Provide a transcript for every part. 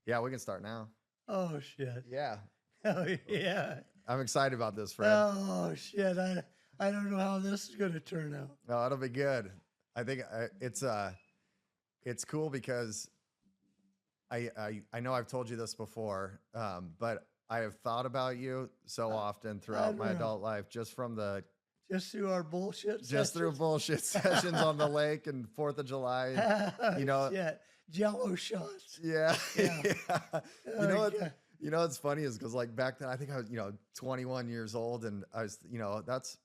Yeah, we can start now. Oh, shit. Yeah. Oh, yeah. I'm excited about this, Fred. Oh, shit. I don't know how this is going to turn out. No, it'll be good. I think it's cool because I know I've told you this before, but I have thought about you so often throughout my Unreal. adult life, just from the Just through our bullshit just through sessions? bullshit sessions on the lake and 4th of July. You know, Shit. Jello shots. yeah, Yeah. yeah. You know Oh, what? yeah. You know what's funny is because like back then I think I was 21 years old, and I was that's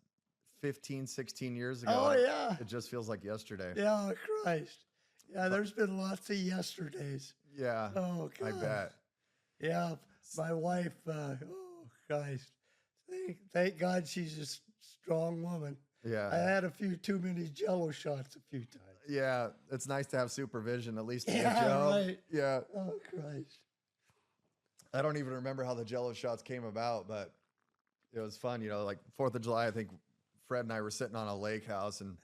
15, 16 years ago. Oh, and yeah. It just feels like yesterday. Yeah, Christ. Yeah, there's been lots of yesterdays. Yeah, Oh, I God. bet. Yeah, my wife, oh, Christ. Thank God she's a strong woman. I Yeah. had a few too many Jello shots a few times. Yeah, it's nice to have supervision at least in the Yeah, job. right. Yeah, Oh, Christ. I don't even remember how the Jello shots came about, but it was fun. Like 4th of July, I think Fred and I were sitting on a lake house and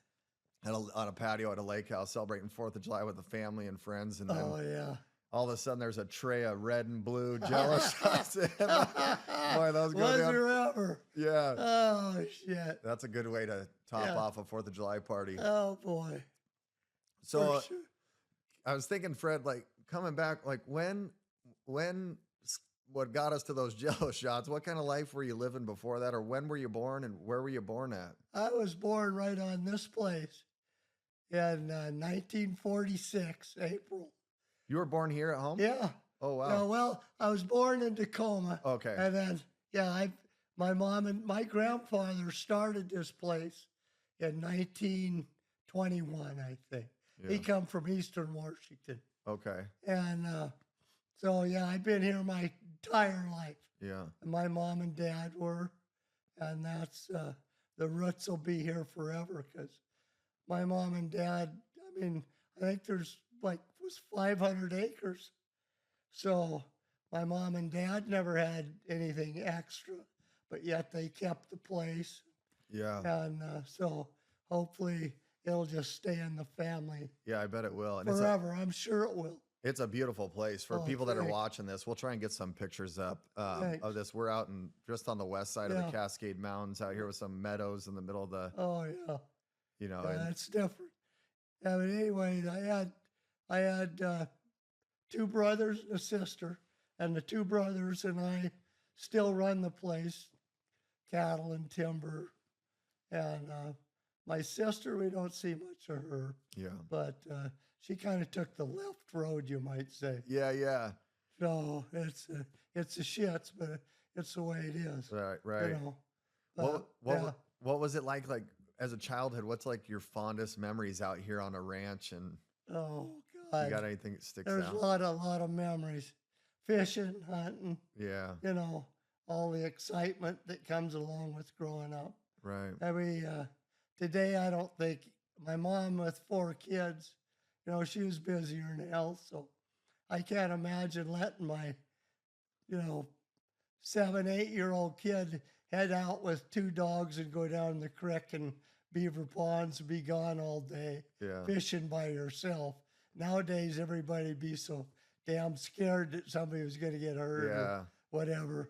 on a patio at a lake house celebrating 4th of July with the family and friends, and then Oh, yeah. all of a sudden there's a tray of red and blue Jello shots. Boy, those go Was down. there ever? Yeah, Oh, shit. that's a good way to top Yeah. off a 4th of July party. Oh, boy. So For sure. I was thinking, Fred, like coming back, like what got us to those Jello shots? What kind of life were you living before that, or when were you born, and where were you born at? I was born right on this place in 1946, April. You were born here at home? Yeah. Oh Yeah, wow. well, I was born in Tacoma. Okay. And then, yeah, my mom and my grandfather started this place in 1921, I think. He Yeah. come from Eastern Washington. Okay. And so, yeah, I've been here my entire life. Yeah. And my mom and dad were. And that's, the roots will be here forever because my mom and dad, I mean, I think there's was 500 acres. So my mom and dad never had anything extra, but yet they kept the place. Yeah. And so hopefully it'll just stay in the family Yeah, I bet it will. And forever. I'm sure it will. it's a beautiful place for Oh, people that are thanks. watching this. We'll try and get some pictures up Thanks. of this. We're out just on the west side of Yeah. the Cascade Mountains out here with some meadows in the middle of the, Oh, yeah. you know, Yeah, and that's different. Yeah, but anyway, I had 2 brothers and a sister, and the 2 brothers and I still run the place, cattle and timber. And my sister, we don't see much of her, yeah. but she kind of took the left road, you might say. Yeah, yeah. So it's a shits, but it's the way it is. Right, right. You know. What Yeah. what was it like as a childhood? What's like your fondest memories out here on a ranch, and Oh you God. got anything that sticks There's out? a lot of memories. Fishing, hunting, Yeah, you know, all the excitement that comes along with growing up. right. Today I don't think my mom with 4 kids, you know, she was busier than hell, so I can't imagine letting my, 7, 8-year-old kid head out with 2 dogs and go down the creek and beaver ponds and be gone all day Yeah, fishing by herself. Nowadays, everybody'd be so damn scared that somebody was going to get hurt yeah, or whatever.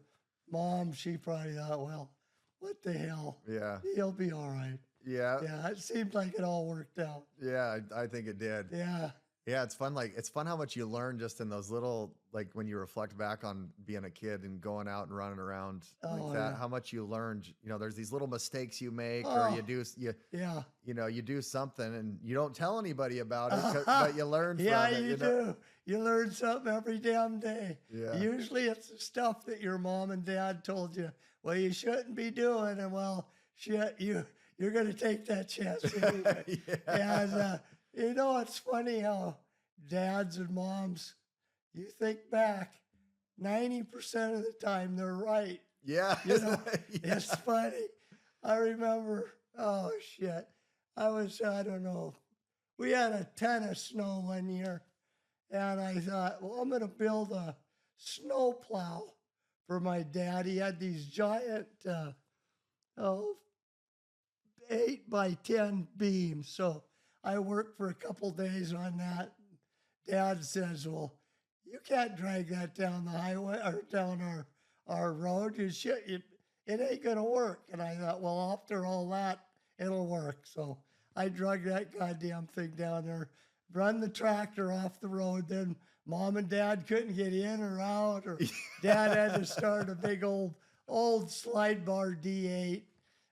Mom, she probably thought, well, what the hell? yeah, He'll be all right. yeah, Yeah, it seemed like it all worked out. yeah. I think it did. Yeah. Yeah, it's fun. Like it's fun how much you learn just in those little, like when you reflect back on being a kid and going out and running around like Oh, that. yeah. How much you learned. There's these little mistakes you make, or Oh. you do Yeah. you do something and you don't tell anybody about it, but you learn from Yeah, it. you do. You learn something every damn day. Yeah. Usually it's the stuff that your mom and dad told you, well, you shouldn't be doing. And well, shit, you're going to take that chance anyway. Yeah. And, it's funny how dads and moms, you think back, 90% of the time they're right. Yeah. You know, Yeah. it's funny. I remember, oh shit, I don't know, we had a ton of snow one year, and I thought, well, I'm going to build a snow plow for my dad. He had these giant, 8 by 10 beams. So I worked for a couple days on that. Dad says, well, you can't drag that down the highway or down our road. It ain't gonna work. And I thought, well, after all that, it'll work. So I drug that goddamn thing down there, run the tractor off the road. Then Mom and Dad couldn't get in or out, or Dad had to start a big old slide bar D8.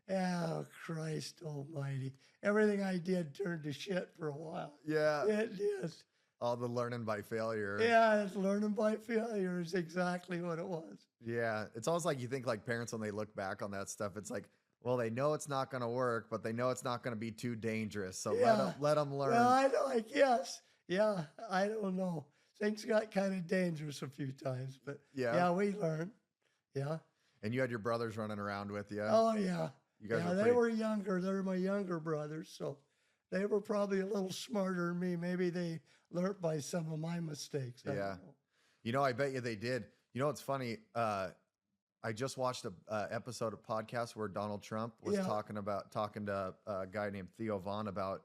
Oh, Christ almighty. Everything I did turned to shit for a while. Yeah. It did. All the learning by failure. Yeah, it's learning by failure is exactly what it was. Yeah. It's almost like you think like parents, when they look back on that stuff, it's like, well, they know it's not going to work, but they know it's not going to be too dangerous. So let them learn. Well, I know, I guess. Yeah, I don't know. Things got kind of dangerous a few times, but yeah, we learned. Yeah. And you had your brothers running around with you. Oh, yeah. You guys they were younger. They were my younger brothers, so they were probably a little smarter than me. Maybe they learned by some of my mistakes. I don't know. You know, I bet you they did. You know, it's funny. I just watched a episode of podcast where Donald Trump was talking to a guy named Theo Vaughn about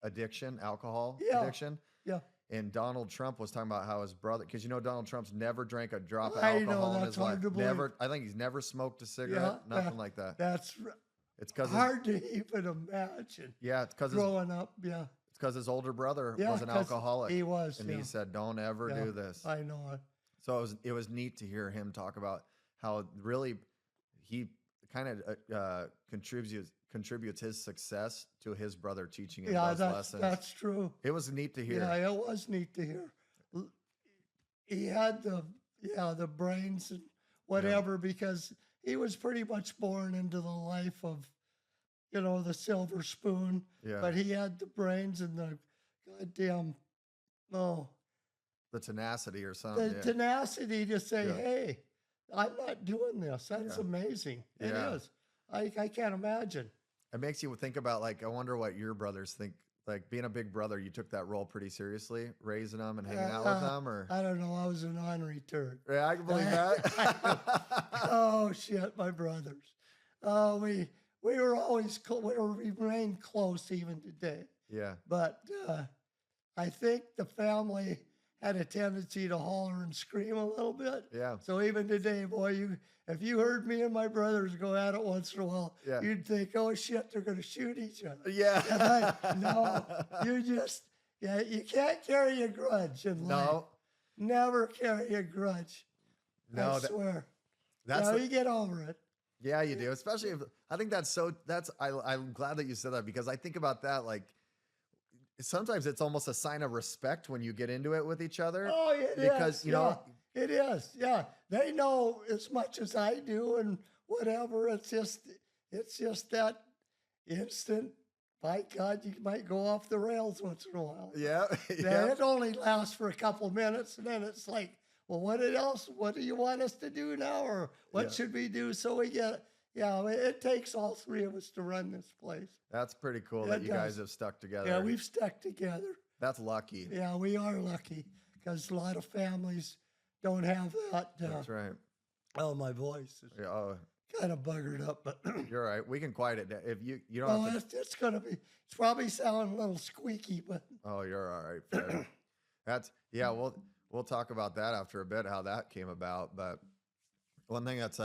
addiction, alcohol addiction. Yeah. And Donald Trump was talking about how his brother, because you know Donald Trump's never drank a drop of alcohol in his life. Never. I think he's never smoked a cigarette. Nothing like that. That's it's because hard to even imagine. Yeah, it's because growing up. Yeah. It's because his older brother was an alcoholic. He was, and he said, "Don't ever do this." I know it. So it was neat to hear him talk about how really he kind of contributes his success to his brother teaching him those lessons. That's true. It was neat to hear. Yeah, it was neat to hear. He had the brains and whatever because he was pretty much born into the life of, the silver spoon. Yeah. But he had the brains and the goddamn, the tenacity or something. The tenacity to say, hey, I'm not doing this. That's amazing. It is. I can't imagine. It makes you think about, like, I wonder what your brothers think. Like, being a big brother, you took that role pretty seriously, raising them and hanging out with them, or? I don't know. I was an ornery turd. Yeah, I can believe that. Oh, shit, my brothers. We were always we remained close even today. Yeah. But I think the family had a tendency to holler and scream a little bit. Yeah. So even today, boy, if you heard me and my brothers go at it once in a while, you'd think, oh shit, they're going to shoot each other. Yeah. No, you can't carry a grudge in life. No. Never carry a grudge. No, I swear. You get over it. Yeah, you do. Especially if, I think I'm glad that you said that, because I think about that, like, sometimes it's almost a sign of respect when you get into it with each other. Oh, it is. Because, you know. It is. Yeah. They know as much as I do and whatever. It's just that instant, by God, you might go off the rails once in a while. Yeah. It only lasts for a couple minutes, and then it's like, well, what do you want us to do now? Or what should we do? So we get, it takes all three of us to run this place. That's pretty cool that you guys have stuck together. Yeah, we've stuck together. That's lucky. Yeah, we are lucky, because a lot of families don't have that. That's right. Oh, my voice is kind of buggered up, but you're all right. We can quiet it down. If you don't have to... it's probably sounding a little squeaky, but oh, you're all right. That's we'll talk about that after a bit, how that came about. But one thing that's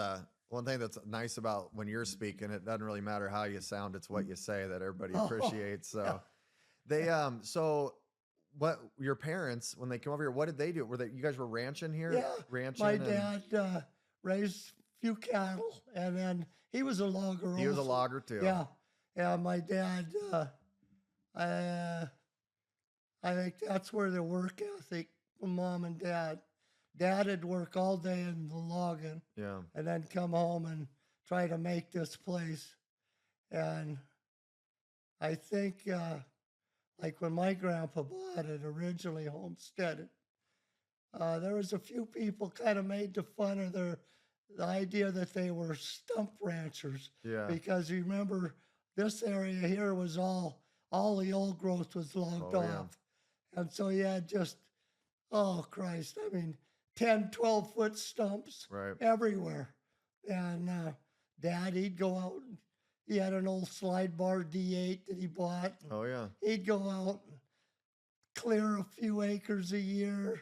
nice about when you're speaking, it doesn't really matter how you sound, it's what you say that everybody appreciates. So so what, your parents, when they came over here, what did they do? You guys were ranching here? Yeah. Ranching. My dad raised a few cattle, and then he was a logger. He was a logger too. Yeah. Yeah. My dad, I think that's where the work ethic from Mom and Dad. Dad would work all day in the logging. Yeah. And then come home and try to make this place. And I think, like when my grandpa bought it, originally homesteaded, there was a few people kind of made fun of the idea that they were stump ranchers. Yeah. Because you remember, this area here was all the old growth was logged off. Yeah. And so you had just, oh Christ, I mean, 10, 12-foot stumps everywhere. And Dad, he'd go out, and he had an old slide bar D8 that he bought. Oh, yeah. He'd go out and clear a few acres a year,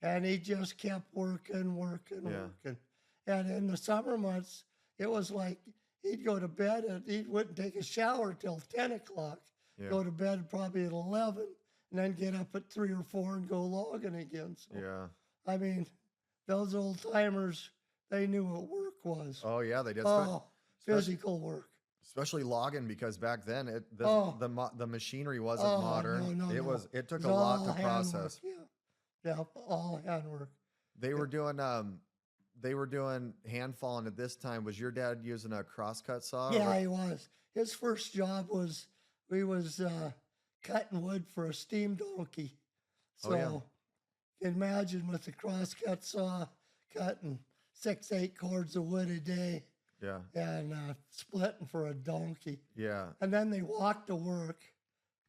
and he just kept working, working, Yeah. working. And in the summer months, it was like he'd go to bed and he wouldn't take a shower till 10 o'clock, Yeah. go to bed probably at 11, and then get up at 3 or 4 and go logging again. So, Yeah. I mean, those old timers, they knew what work was. Oh yeah, they did. Oh, physical work. Especially logging, because back then the machinery wasn't Oh, modern. no. It took It's a lot all to handwork, process. Yeah, all handwork. They were doing hand falling at this time. Was your dad using a crosscut saw? Yeah, he was. His first job was cutting wood for a steam donkey. So Oh, yeah. imagine with the crosscut saw cutting 6-8 cords of wood a day Yeah. and splitting for a donkey. Yeah. And then they walked to work.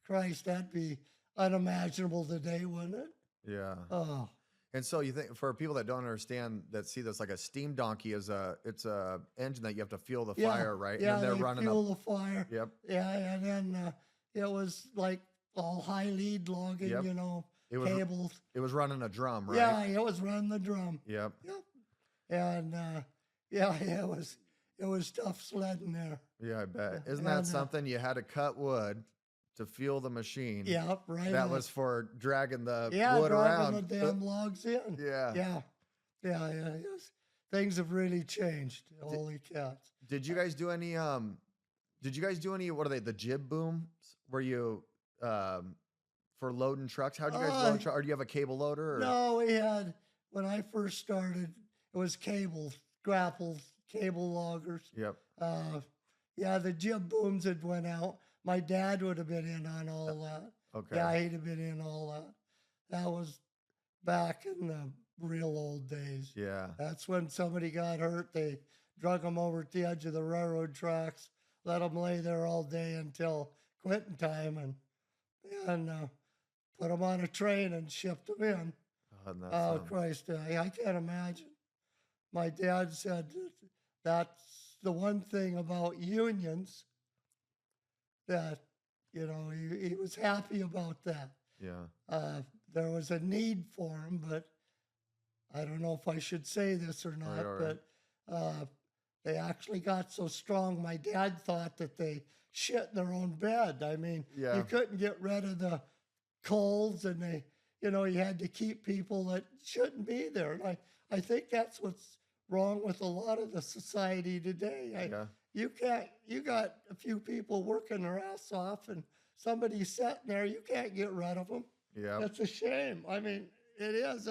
Christ, that'd be unimaginable today, wouldn't it? Yeah. Oh, And so you think, for people that don't understand, that see this, like a steam donkey it's a engine that you have to fuel the yeah. fire, right? Yeah, and then they they're running fuel the fire. Yep. Yeah, and then it was like all high lead logging, Yep. It was cables. It was running a drum, right? Yeah, it was running the drum. Yep. Yep. And it was tough sledding there. Yeah, I bet. Yeah. Isn't that And, something? You had to cut wood to fuel the machine. Yep, right. That on. was for dragging the yeah, wood driving around. the damn logs in. Yeah. Yeah. Yes. Things have really changed. Holy cats. Did you guys do any what are they, the jib booms where you for loading trucks? How'd you guys load trucks? Or do you have a cable loader? Or? No, we had, when I first started, it was grapples, cable loggers. Yep. Yeah, the jib booms had went out. My dad would have been in on all that. Okay. Yeah, he'd have been in all that. That was back in the real old days. Yeah. That's when somebody got hurt. They drug them over at the edge of the railroad tracks, let them lay there all day until quitting time, and put them on a train and shipped them in. Oh, Christ, I can't imagine. My dad said that's the one thing about unions that, he was happy about that. Yeah. There was a need for them, but I don't know if I should say this or not, right. but they actually got so strong. My dad thought that they shit in their own bed. I mean, Yeah. you couldn't get rid of the colds, and you had to keep people that shouldn't be there. And I think that's what's wrong with a lot of the society today. Yeah. You got a few people working their ass off, and somebody sitting there, you can't get rid of them. Yeah. That's a shame. I mean, it is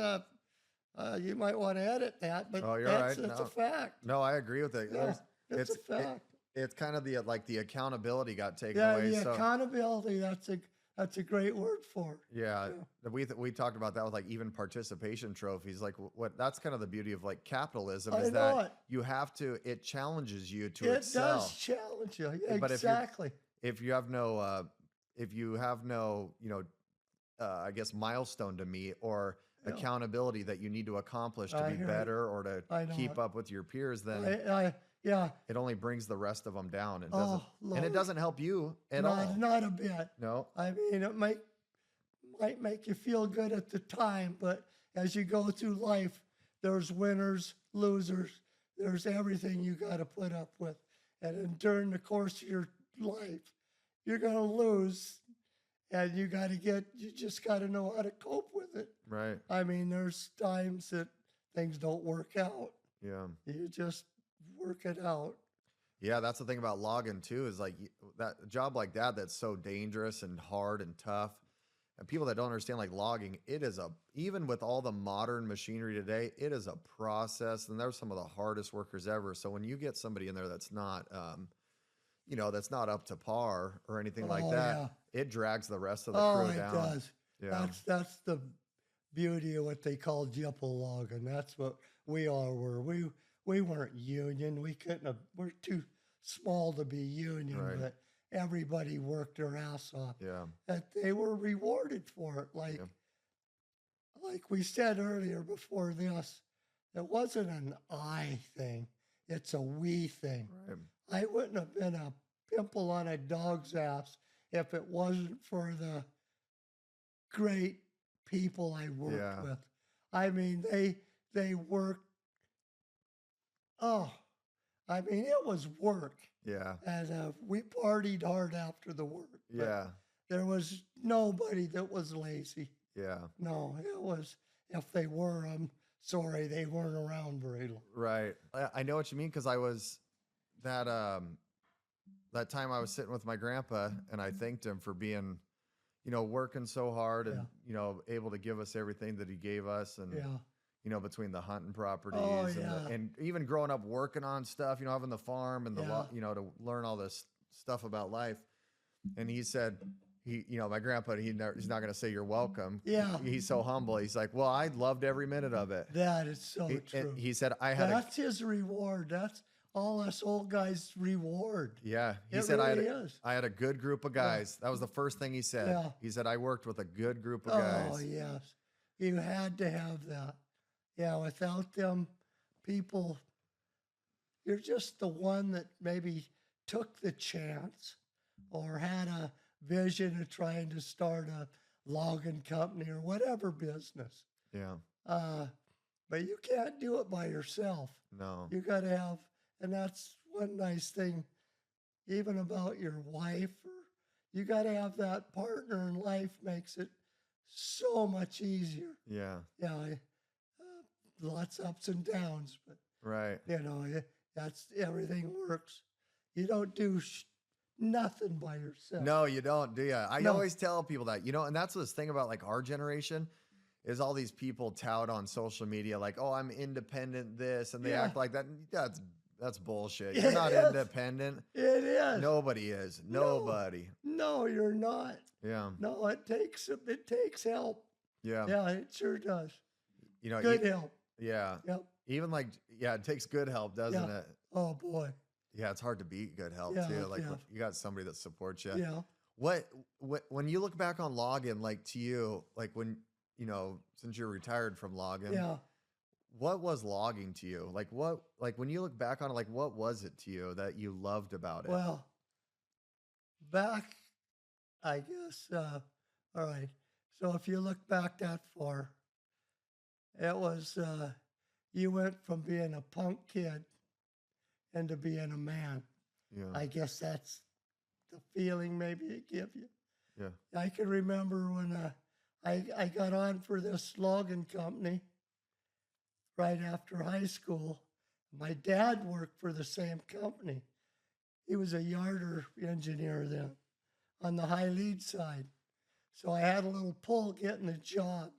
you might want to edit that, but You're that's right. a fact. No, I agree with it. Yeah, it's a fact. It's kind of the accountability got taken Yeah, away. the So accountability, that's a great word for it. yeah, we talked about that with like even participation trophies. Like what that's kind of the beauty of like capitalism is that you have to. It challenges you to excel. It does challenge you. But Exactly. if you have no I guess milestone to meet or accountability that you need to accomplish to be better or to keep up with your peers, then it only brings the rest of them down. It doesn't, and it doesn't help you at all. Not a bit. No. I mean, it might make you feel good at the time, but as you go through life, there's winners, losers. There's everything you got to put up with, and during the course of your life, you're gonna lose. And you just got to know how to cope with it. Right. I mean, there's times that things don't work out. Yeah. You just work it out. Yeah, that's the thing about logging too, is like that a job like that's so dangerous and hard and tough. And people that don't understand like logging, even with all the modern machinery today, it is a process, and they're some of the hardest workers ever. So when you get somebody in there that's not that's not up to par or anything like that, it drags the rest of the crew down. Oh, it does. Yeah. That's the beauty of what they call jipple logging. That's what we all were. We weren't union. We couldn't have, we're too small to be union, Right. but everybody worked their ass off. Yeah. And they were rewarded for it. Like we said earlier before this, it wasn't an I thing. It's a we thing. Right. I wouldn't have been a pimple on a dog's ass if it wasn't for the great people I worked with. I mean, they worked. Oh, I mean, it was work, Yeah. and we partied hard after the work. But Yeah. there was nobody that was lazy. Yeah. No, it was. If they were, I'm sorry, they weren't around very long. Right. I know what you mean because I was that that time I was sitting with my grandpa and I thanked him for being, working so hard and able to give us everything that he gave us and Yeah. between the hunting properties Oh, and yeah. and even growing up working on stuff, having the farm and Yeah. to learn all this stuff about life. And he said my grandpa, he's not going to say you're welcome. Yeah. He's so humble. He's like, well, I loved every minute of it. That is so And true. he said, I had That's his reward. That's all us old guys' reward. yeah. He It said, really is. I had a good group of guys. That was the first thing he said. Yeah. He said, I worked with a good group of Oh, guys. yes. You had to have that. Yeah, without them people, you're just the one that maybe took the chance or had a vision of trying to start a logging company or whatever business. Yeah. But you can't do it by yourself. No. You got to have, and that's one nice thing, even about your wife, or you got to have that partner in life makes it so much easier. Yeah. Yeah, lots of ups and downs, but Right. that's everything works. You don't do nothing by yourself. No, you don't, do you? I No. always tell people that, and that's this thing about like our generation is all these people tout on social media like, oh, I'm independent this, and they Yeah. act like that. That's bullshit. It You're not is. independent. It is. Nobody is. Nobody. No, you're not. Yeah. No, it takes help. Yeah. Yeah, it sure does. Good Good help. Yeah. Yep. Even like, it takes good help, doesn't Yeah. it? Oh boy. Yeah, it's hard to beat good help Yeah, too. Like yeah. when you got somebody that supports you. Yeah. What when you look back on logging, like to you, like when since you're retired from logging, Yeah. what was logging to you? Like when you look back on it, like what was it to you that you loved about it? Well, back, I guess. All right. So if you look back that far, it was you went from being a punk kid into being a man. Yeah. I guess that's the feeling maybe it give you. Yeah. I can remember when I got on for this logging company right after high school. My dad worked for the same company. He was a yarder engineer then on the high lead side. So I had a little pull getting the job.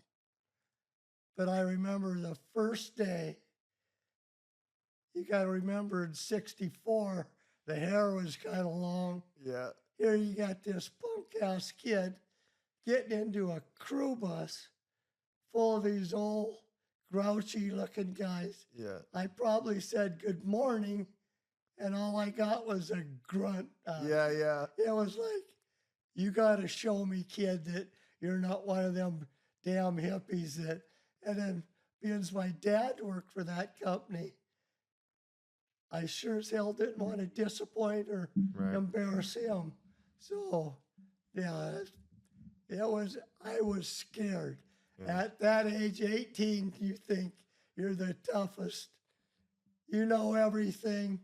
But I remember the first day, you got to remember in 64, the hair was kind of long. Yeah. Here you got this punk-ass kid getting into a crew bus full of these old, grouchy-looking guys. Yeah. I probably said good morning, and all I got was a grunt. Yeah. Yeah. It was like, you got to show me, kid, that you're not one of them damn hippies that, and then because my dad worked for that company, I sure as hell didn't want to disappoint or Right. embarrass him. So, yeah, I was scared. Yeah. At that age, 18, you think you're the toughest. You know everything.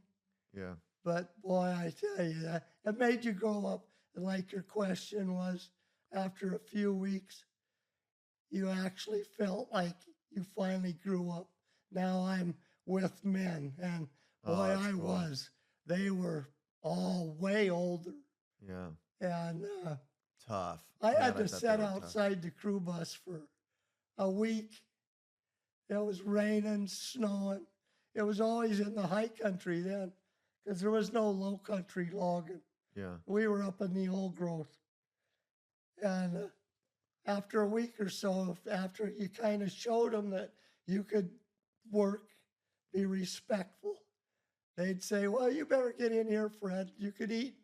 Yeah. But boy, I tell you, that it made you grow up. And like your question was, after a few weeks, you actually felt like you finally grew up. Now I'm with men, and boy, that's I cool. was. They were all way older, Yeah. and Tough. I Man, had to bet they sit were tough. outside the crew bus for a week. It was raining, snowing. It was always in the high country then, because there was no low country logging. Yeah. We were up in the old growth. And after a week or so, after you kind of showed them that you could work, be respectful, they'd say, well, you better get in here, Fred. You could eat.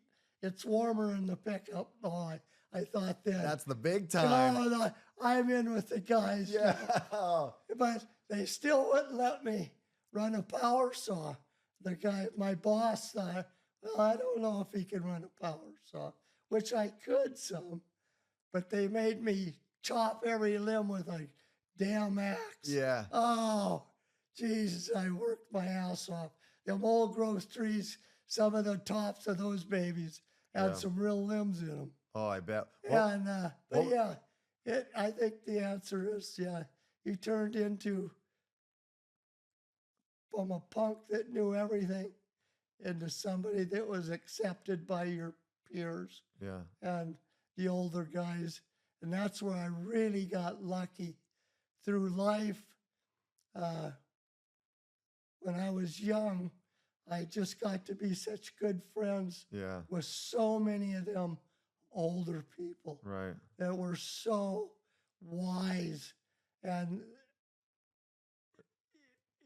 It's warmer in the pickup. Oh, I thought then. That's the big time. Oh, no, I'm in with the guys. Yeah. But they still wouldn't let me run a power saw. The guy, my boss, thought, well, I don't know if he can run a power saw, which I could some, but they made me chop every limb with a damn axe. Yeah. Oh, Jesus, I worked my ass off. Them old growth trees, some of the tops of those babies had Yeah. some real limbs in them. Oh, I bet. Well, And, but yeah, I think the answer is, yeah, you turned into, from a punk that knew everything into somebody that was accepted by your peers yeah. and the older guys. And that's where I really got lucky through life. When I was young, I just got to be such good friends Yeah. with so many of them older people Right. that were so wise. And,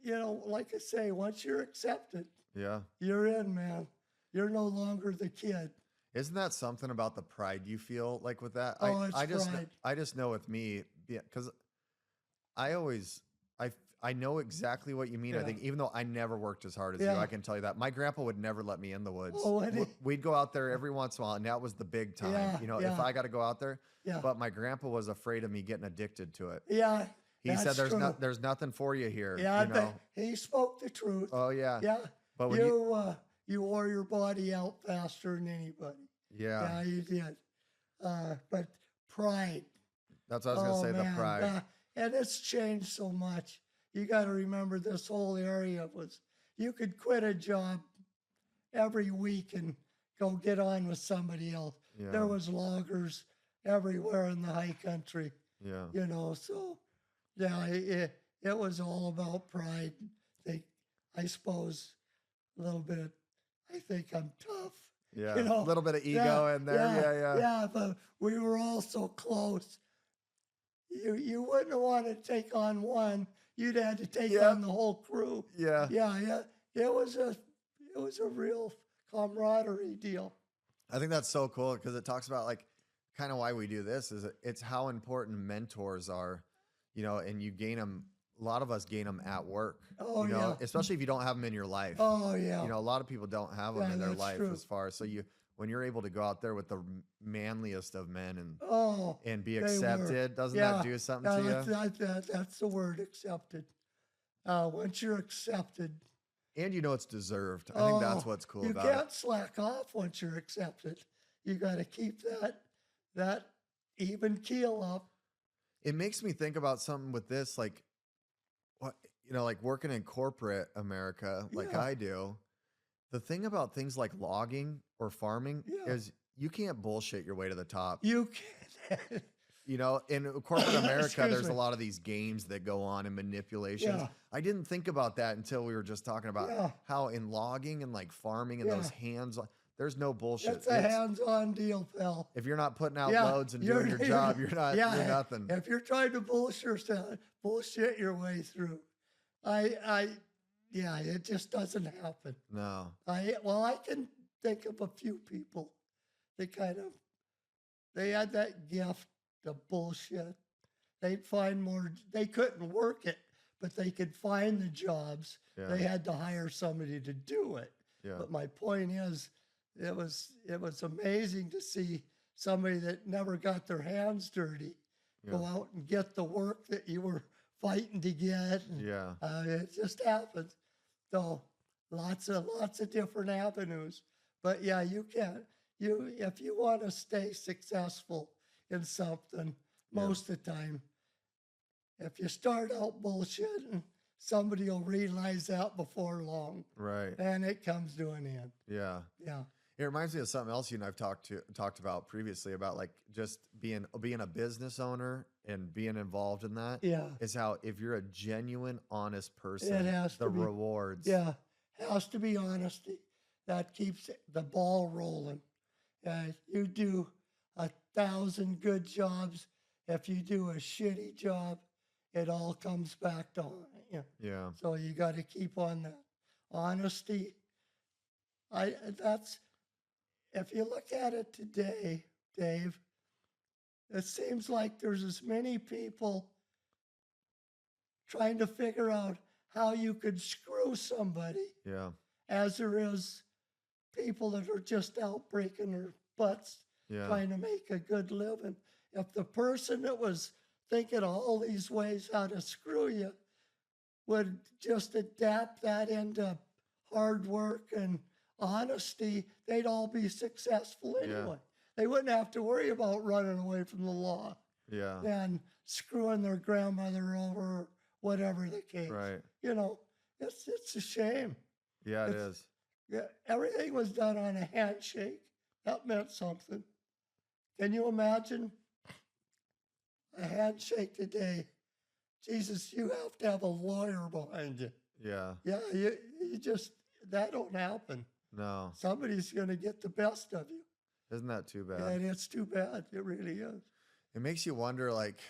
you know, like I say, once you're accepted, Yeah. you're in, man. You're no longer the kid. Isn't that something about the pride you feel like with that? Oh, it's pride. I just know with me, because I know exactly what you mean. I Yeah. think even though I never worked as hard as you, Yeah. I can tell you that my grandpa would never let me in the woods. Oh, and We'd go out there every once in a while, and that was the big time. Yeah, You know, if yeah. I got to go out there. Yeah. But my grandpa was afraid of me getting addicted to it. Yeah. He said, that's true. there's nothing for you here. Yeah, you know? he spoke the truth. Oh yeah. Yeah. But when You wore your body out faster than anybody. yeah, Yeah, you did. But pride. that's what I was gonna say. Man, The pride. and it's changed so much. You got to remember this whole area was, you could quit a job every week and go get on with somebody else. Yeah. There was loggers everywhere in the high country, Yeah. you know, so yeah, it was all about pride. I suppose a little bit, I think I'm tough. Yeah. You know, a little bit of ego in there. Yeah. Yeah, but we were all so close. You wouldn't want to take on one. You'd had to take Yep. on the whole crew. Yeah. Yeah. It was a real camaraderie deal. I think that's so cool because it talks about like kind of why we do this is it's how important mentors are, you know, and you gain them. A lot of us gain them at work, Oh, you know, yeah. especially if you don't have them in your life. Oh, yeah. You know, a lot of people don't have them Yeah, in their that's life true. as far. So when you're able to go out there with the manliest of men Oh, and be they were. accepted, doesn't Yeah. that do something to you? That's the word, accepted. Once you're accepted, And you know it's deserved. I think that's what's cool you about can't it. slack off once you're accepted. You got to keep that even keel up. It makes me think about something with this, like what you know, like working in corporate America, like Yeah. I do. The thing about things like logging or farming Yeah. is you can't bullshit your way to the top. You can't. You know, in corporate America, Excuse there's a me. lot of these games that go on and manipulations. Yeah. I didn't think about that until we were just talking about Yeah. how in logging and like farming and those hands, there's no bullshit. It's a hands-on deal, pal. If you're not putting out Yeah, loads and doing your job, you're not. Yeah, You're nothing. If you're trying to bullshit your way through, yeah, it just doesn't happen. No. I can think of a few people that they had that gift of bullshit. They'd find more, they couldn't work it, but they could find the jobs. Yeah. They had to hire somebody to do it. Yeah. But my point is, it was amazing to see somebody that never got their hands dirty go out and get the work that you were fighting to get. And, Yeah. it just happens. So lots of different avenues. But yeah, you can. If you want to stay successful in something, most of the time, if you start out bullshitting, somebody will realize that before long. Right. And it comes to an end. Yeah. Yeah. It reminds me of something else you and I've talked about previously about like just being a business owner and being involved in that. Yeah. Is how if you're a genuine, honest person, It has the to be. rewards. Yeah. Has to be honesty. That keeps the ball rolling. You do 1,000 good jobs. If you do a shitty job, it all comes back to you. Yeah. So you got to keep on that honesty. If you look at it today, Dave, it seems like there's as many people trying to figure out how you could screw somebody Yeah. as there is people that are just out breaking their butts Yeah. trying to make a good living. If the person that was thinking of all these ways how to screw you would just adapt that into hard work and honesty, they'd all be successful anyway. They wouldn't have to worry about running away from the law Yeah. and screwing their grandmother over, or whatever the case. Right. You know, it's a shame. Yeah, it It's- is. Yeah, everything was done on a handshake. That meant something. Can you imagine a handshake today? Jesus, you have to have a lawyer behind you. Yeah. Yeah, you just, that don't happen. No. Somebody's going to get the best of you. Isn't that too bad? And it's too bad. It really is. It makes you wonder, like,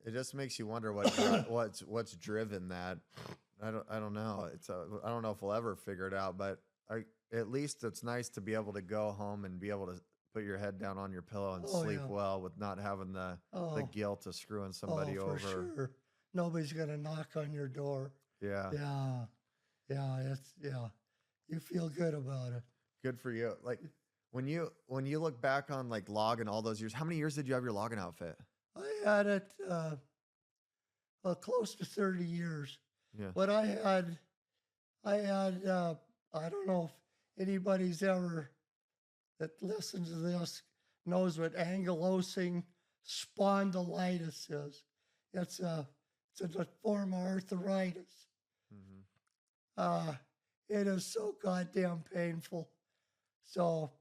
it just makes you wonder what's driven that. I don't know. I don't know if we'll ever figure it out, but at least it's nice to be able to go home and be able to put your head down on your pillow and sleep well with not having the guilt of screwing somebody over. For sure. Nobody's going to knock on your door. Yeah. Yeah. You feel good about it. Good for you. Like when you look back on like logging all those years, how many years did you have your logging outfit? I had it close to 30 years. Yeah. But I had I don't know if anybody's ever that listens to this knows what ankylosing spondylitis is. It's a form of arthritis. Mm-hmm. It is so goddamn painful. So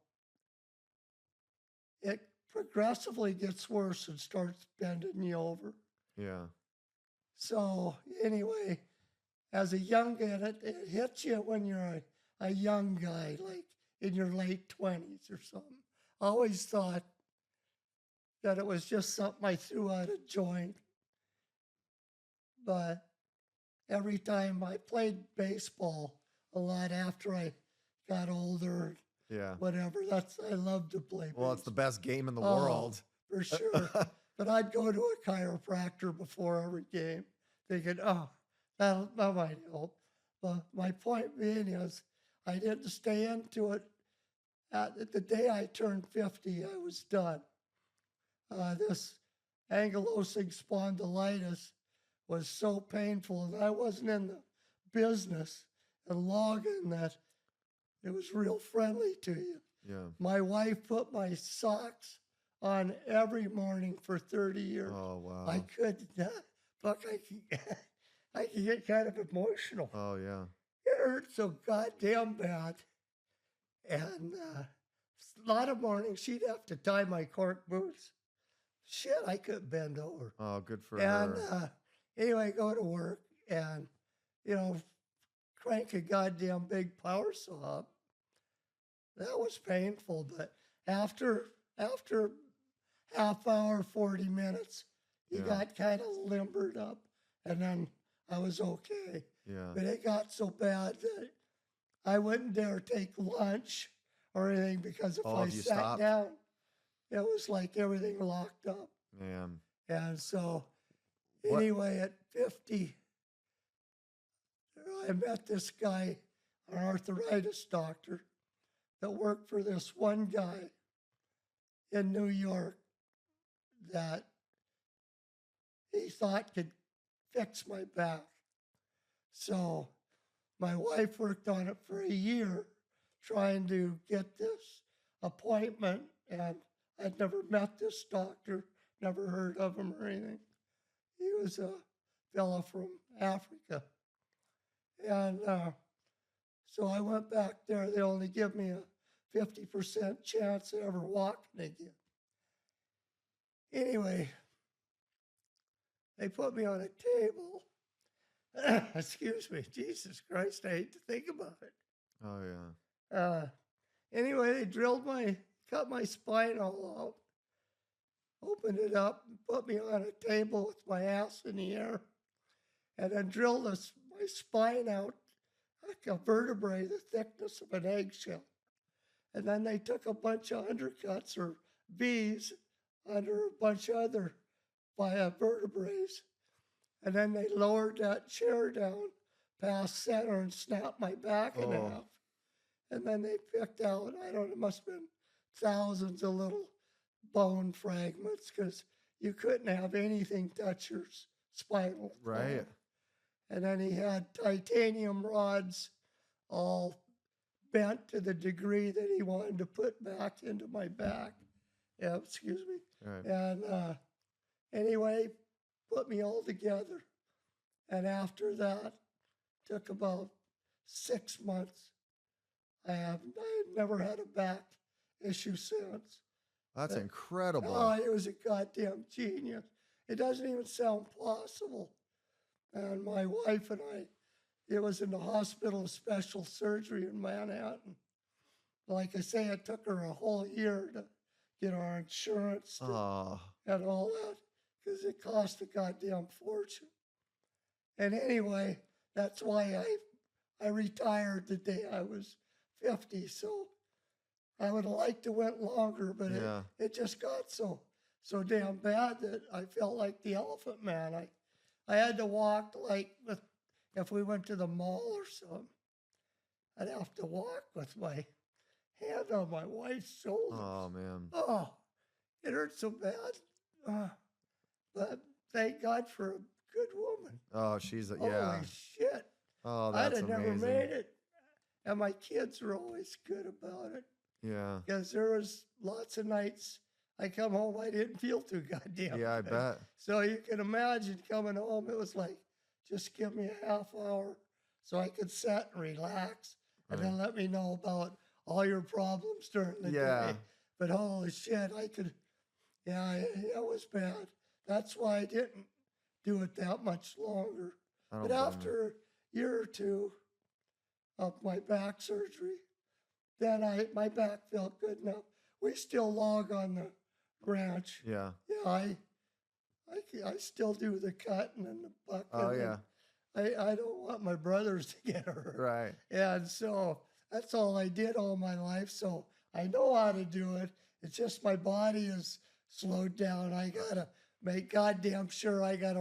it progressively gets worse and starts bending you over. Yeah. So anyway, as a young guy, it hits you when you're a young guy, like in your late 20s or something. I always thought that it was just something I threw out a joint. But every time I played baseball a lot after I got older, whatever, I love to play baseball. Well, it's the best game in the world. For sure. But I'd go to a chiropractor before every game, thinking, that might help. But my point being is, I didn't stay into it. The day I turned 50, I was done. This ankylosing spondylitis was so painful, and I wasn't in the business of logging that it was real friendly to you. Yeah. My wife put my socks on every morning for 30 years. Oh, wow. I could not. Fuck, I can get kind of emotional. Oh, yeah. It hurt so goddamn bad. And a lot of mornings she'd have to tie my cork boots. Shit, I couldn't bend over. Oh, good for And her. anyway, go to work and, crank a goddamn big power saw up. That was painful, but after half hour, 40 minutes, you got kind of limbered up, and then I was okay. Yeah. But it got so bad that I wouldn't dare take lunch or anything, because if I sat down, it was like everything locked up. Man. And so anyway, at 50, I met this guy, an arthritis doctor, that worked for this one guy in New York that he thought could fix my back. So my wife worked on it for a year trying to get this appointment, and I'd never met this doctor, never heard of him or anything. He was a fellow from Africa. And so I went back there. They only give me a 50% chance of ever walking again. Anyway, they put me on a table. Excuse me. Jesus Christ, I hate to think about it. Oh, yeah. Anyway, they cut my spine all out, opened it up, and put me on a table with my ass in the air, and then drilled my spine out like a vertebrae the thickness of an eggshell. And then they took a bunch of undercuts or V's under a bunch of other vertebrae. And then they lowered that chair down past center and snapped my back in half. And then they picked out, I don't know, it must have been thousands of little bone fragments, because you couldn't have anything touch your spinal Right. column. And then he had titanium rods all bent to the degree that he wanted to put back into my back. Yeah, excuse me. Right. And anyway, put me all together. And after that, took about 6 months. I have never had a back issue since. That's But, incredible. oh, he was a goddamn genius. It doesn't even sound possible. And my wife and I, it was in the Hospital of Special Surgery in Manhattan. Like I say, it took her a whole year to get our insurance Oh, and all that because it cost a goddamn fortune. And anyway, that's why I retired the day I was 50. So I would have liked to went longer, but yeah. it just got so damn bad that I felt like the Elephant Man. I had to walk like if we went to the mall or something, I'd have to walk with my hand on my wife's shoulder. Oh, man. Oh, it hurt so bad. But thank God for a good woman. Oh, yeah. Holy shit. Oh, I'd that's have never amazing. made it. And my kids were always good about it. Yeah. Because there was lots of nights I come home, I didn't feel too goddamn Yeah, I good. bet. So you can imagine coming home, it was like, just give me a half hour so I could sit and relax and then let me know about all your problems during the Yeah. day. But holy shit, it was bad. That's why I didn't do it that much longer. I don't But blame you. after a year or two of my back surgery, then my back felt good enough. We still log on the ranch. Yeah. Yeah, I still do the cutting and the bucking. Oh, yeah. I don't want my brothers to get hurt. Right. And so that's all I did all my life. So I know how to do it. It's just my body is slowed down. I got to make goddamn sure I got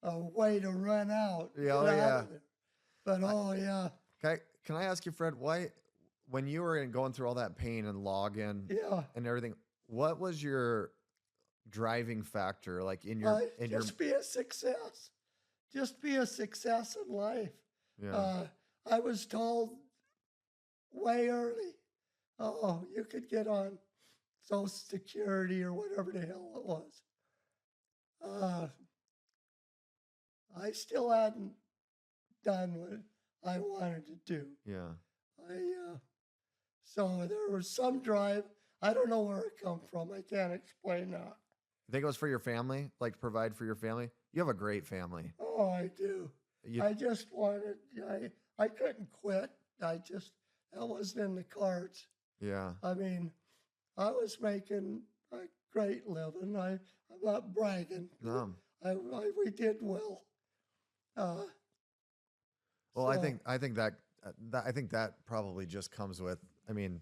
a way to run out. Yeah, oh, get out yeah. of there. But oh, yeah. Can I ask you, Fred, when you were going through all that pain and login Yeah. and everything, what was your driving factor? Like Just be a success. Just be a success in life. yeah. I was told way early, oh, you could get on Social Security or whatever the hell it was. I still hadn't done what I wanted to do. Yeah. So there was some drive. I don't know where it come from. I can't explain that. You think it was for your family? Like provide for your family? You have a great family. Oh, I do. I just wanted, I couldn't quit. That wasn't in the cards. Yeah. I mean, I was making a great living. I'm not bragging. No. We did well. Well, I think that probably just comes with, I mean,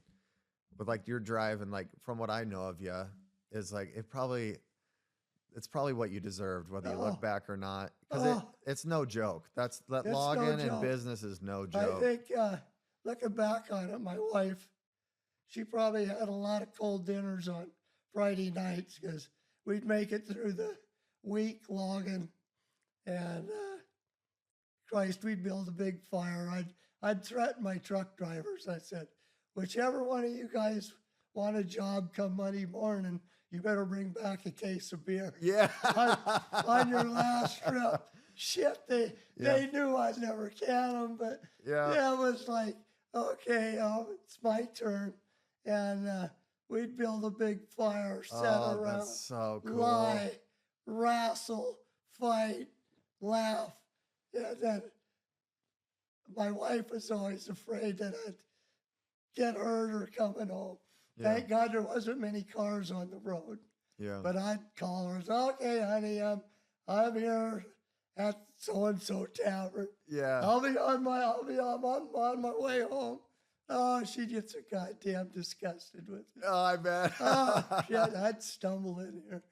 with like your drive and like from what I know of you is like it's probably what you deserved, whether you look back or not, because it's no joke. That login in business is no joke. I think looking back on it, my wife, she probably had a lot of cold dinners on Friday nights because we'd make it through the week logging, and Christ, we'd build a big fire. I'd threaten my truck drivers. I said, whichever one of you guys want a job come Monday morning, you better bring back a case of beer. Yeah. on your last trip. Shit, they knew I'd never can them, but it was like, okay, it's my turn. And we'd build a big fire, sit around, that's so cool. lie, wrestle, fight, laugh. And then my wife was always afraid that I'd get hurt or coming home. Yeah. Thank God there wasn't many cars on the road. Yeah. But I'd call her, okay, honey, I'm here at so and so tavern. Yeah. I'll be on my way home. Oh, she gets so goddamn disgusted with me. Oh, I bet. Oh, shit, I'd stumble in here.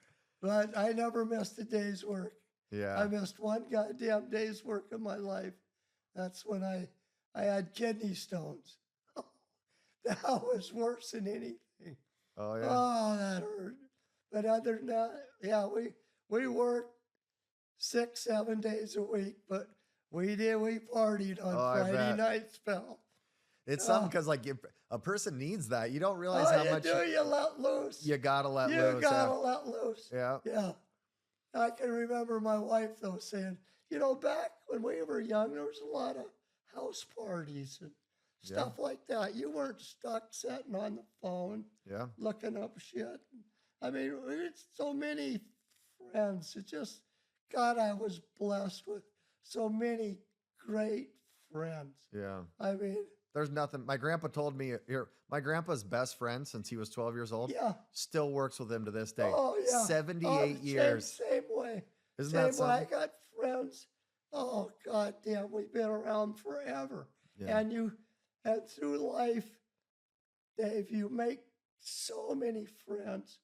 But I never missed a day's work. Yeah. I missed one goddamn day's work in my life. That's when I had kidney stones. That was worse than anything. Oh, yeah. Oh, that hurt. But other than that, yeah, we worked 6, 7 days a week, but we partied on Oh, I Friday bet. nights, pal. It's Oh, something because like if a person needs that, you don't realize oh, how you much do, you let loose. you gotta let You loose. gotta let loose. Yeah. Yeah. I can remember my wife, though, saying, back when we were young, there was a lot of house parties and Yeah. stuff like that. You weren't stuck sitting on the phone Yeah. looking up shit. I mean, we had so many friends. It just, God, I was blessed with so many great friends. Yeah. I mean, There's nothing. My grandpa told me here, my grandpa's best friend since he was 12 years old yeah. still works with him to this day. Oh, yeah. 78 years. Same way. Isn't Same that way. I something? got friends. Oh, God damn, we've been around forever. Yeah. And through life, Dave, you make so many friends.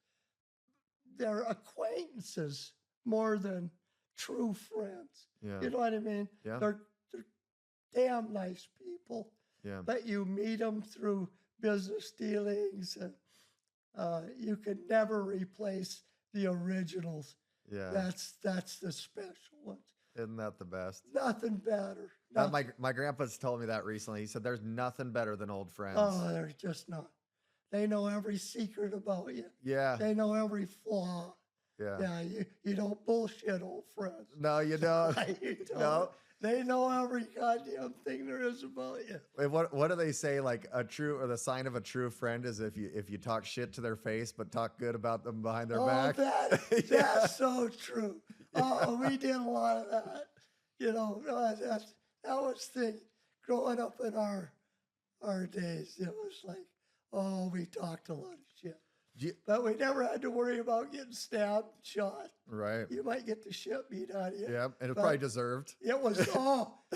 They're acquaintances more than true friends. Yeah. You know what I mean? Yeah. They're damn nice people, Yeah. but you meet them through business dealings, and you can never replace the originals. Yeah. That's the special ones. Isn't that the best? Nothing better. My grandpa's told me that recently. He said, there's nothing better than old friends. Oh, they're just not. They know every secret about you. Yeah. They know every flaw. Yeah. Yeah, you don't bullshit old friends. No, you don't. You don't. No. They know every goddamn thing there is about you. Wait, what do they say? Like the sign of a true friend is if you talk shit to their face but talk good about them behind their back. That's Yeah. so true. Oh, we did a lot of that. That was the growing up in our days. It was like, oh, we talked a lot of shit. But we never had to worry about getting stabbed, shot. Right. You might get the shit beat out of you. Yeah, and it's probably deserved. It was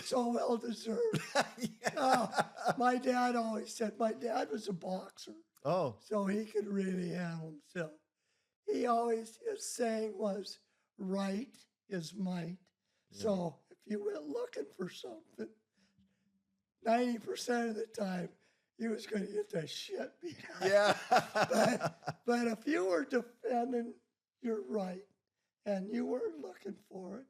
so well deserved. Yeah. Oh, my dad always said my dad was a boxer, Oh. so he could really handle himself. His saying was, right is might. Yeah. So if you went looking for something, 90% of the time, you was going to get the shit beat out. Yeah. But if you were defending your right and you weren't looking for it,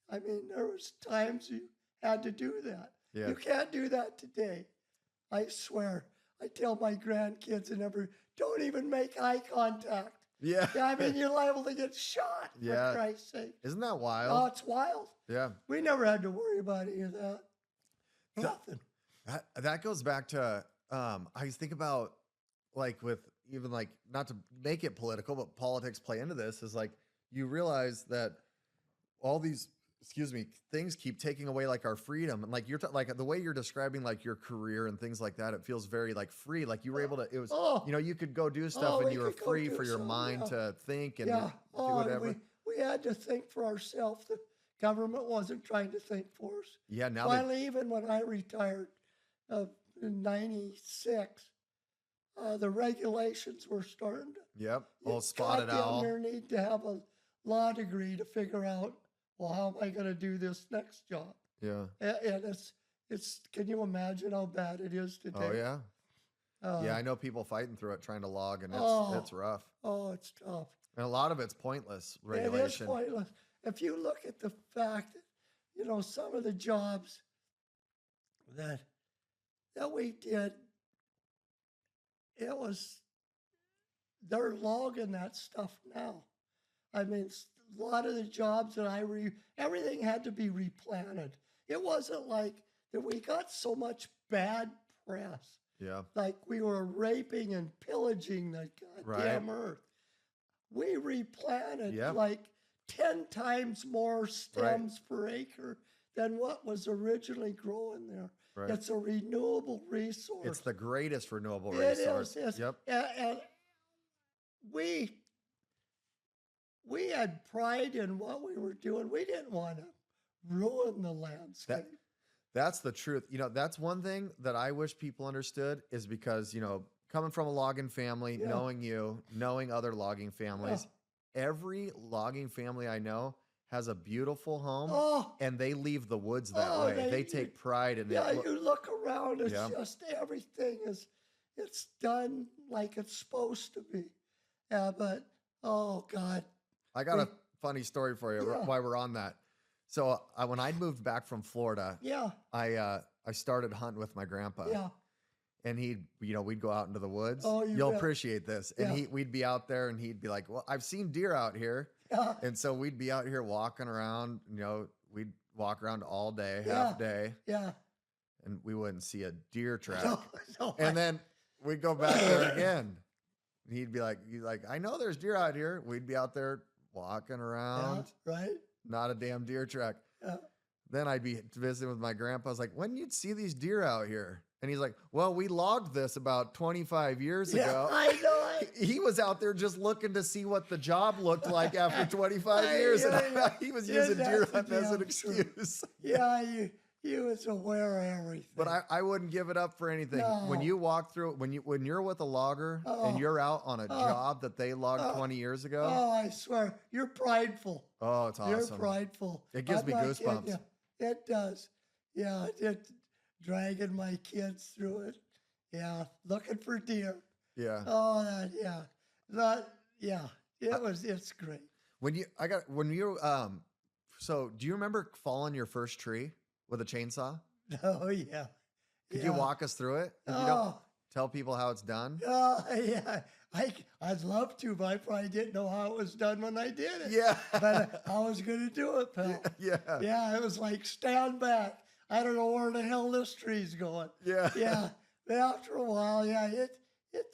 I mean, there was times you had to do that. Yeah. You can't do that today. I swear. I tell my grandkids don't even make eye contact. Yeah. I mean, you're liable to get shot, Yeah. for Christ's sake. Isn't that Oh, wild? it's wild. Yeah. We never had to worry about any of that. Nothing. That goes back to I think about like with even like not to make it political, but politics play into this is like you realize that all these things keep taking away like our freedom, and like like the way you're describing like your career and things like that, it feels very like free. Like you were able to, it was you could go do stuff and we you were could go free do for your something, mind yeah. to think and Yeah. do whatever. We had to think for ourselves. The government wasn't trying to think for us. Yeah. Now Finally, even when I retired in 96, the regulations were starting to. Yep. All You spotted goddamn owl. near need to have a law degree to figure out, well, how am I going to do this next job? Yeah. And it's. Can you imagine how bad it is today? Oh yeah. Yeah, I know people fighting through it trying to log, and it's rough. Oh, it's tough. And a lot of it's pointless It is regulation. pointless. If you look at the fact that, some of the jobs that we did, they're logging that stuff now. I mean, a lot of the jobs that everything had to be replanted. It wasn't like that we got so much bad press. Yeah. Like we were raping and pillaging the goddamn earth. We replanted like 10 times more stems per acre than what was originally growing there. Right. It's a renewable resource. It's the greatest renewable resource. It is. Yep. And we had pride in what we were doing. We didn't want to ruin the landscape. That's the truth. That's one thing that I wish people understood is because, coming from a logging family, knowing other logging families, every logging family I know has a beautiful home and they leave the woods that way. They take pride in it. Yeah, you look around, it's just everything it's done like it's supposed to be. Yeah, but oh God. I got a funny story for you Yeah. while we're on that. So when I moved back from Florida, Yeah. I started hunting with my grandpa, Yeah. and we'd go out into the woods. Oh, you You'll bet. appreciate this. And Yeah. we'd be out there, and he'd be like, "Well, I've seen deer out here," Yeah. and so we'd be out here walking around. We'd walk around all day, Yeah. half day, Yeah. and we wouldn't see a deer track. No, And then we'd go back there again. And he's like, "I know there's deer out here." We'd be out there walking yeah, around, right? not a damn deer track. Yeah. Then I'd be visiting with my grandpa. I was like, "When you'd see these deer out here?" And he's like, "Well, we logged this about 25 years Yeah, ago." I know it. He was out there just looking to see what the job looked like after 25 years. Yeah, And yeah. he was Yeah, using deer that's hunting as an damn true. excuse. Yeah, you was aware of everything. But I wouldn't give it up for anything. When No. you walk through, when you're with a logger Oh. and you're out on a job that they logged Oh. 20 years ago, Oh, I swear, you're prideful. oh, it's You're awesome. prideful. It gives I'm me not kidding goosebumps. you. It does. Yeah, it dragging my kids through it. Yeah, looking for deer. Yeah. Oh, it's great. So do you remember falling your first tree with a chainsaw? Oh, yeah. Could Yeah. you walk us through it? If you don't Oh, tell people how it's done? yeah. I'd love to, but I probably didn't know how it was done when I did it. Yeah. But I was going to do it, pal. Yeah. Yeah, it was like, stand back. I don't know where the hell this tree's going. Yeah. Yeah, but after a while, yeah,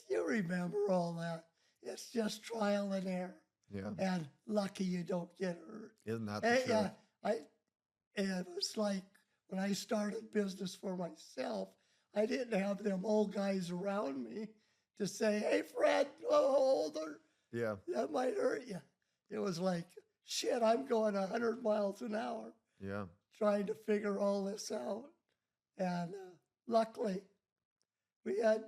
you remember all that. It's just trial and error, Yeah. and lucky you don't get hurt. Isn't that the Hey, truth? yeah, it was like when I started business for myself, I didn't have them old guys around me to say, "Hey, Fred, hold her. Yeah. That might hurt you." It was like, shit, I'm going 100 miles an hour Yeah. trying to figure all this out. And luckily, we had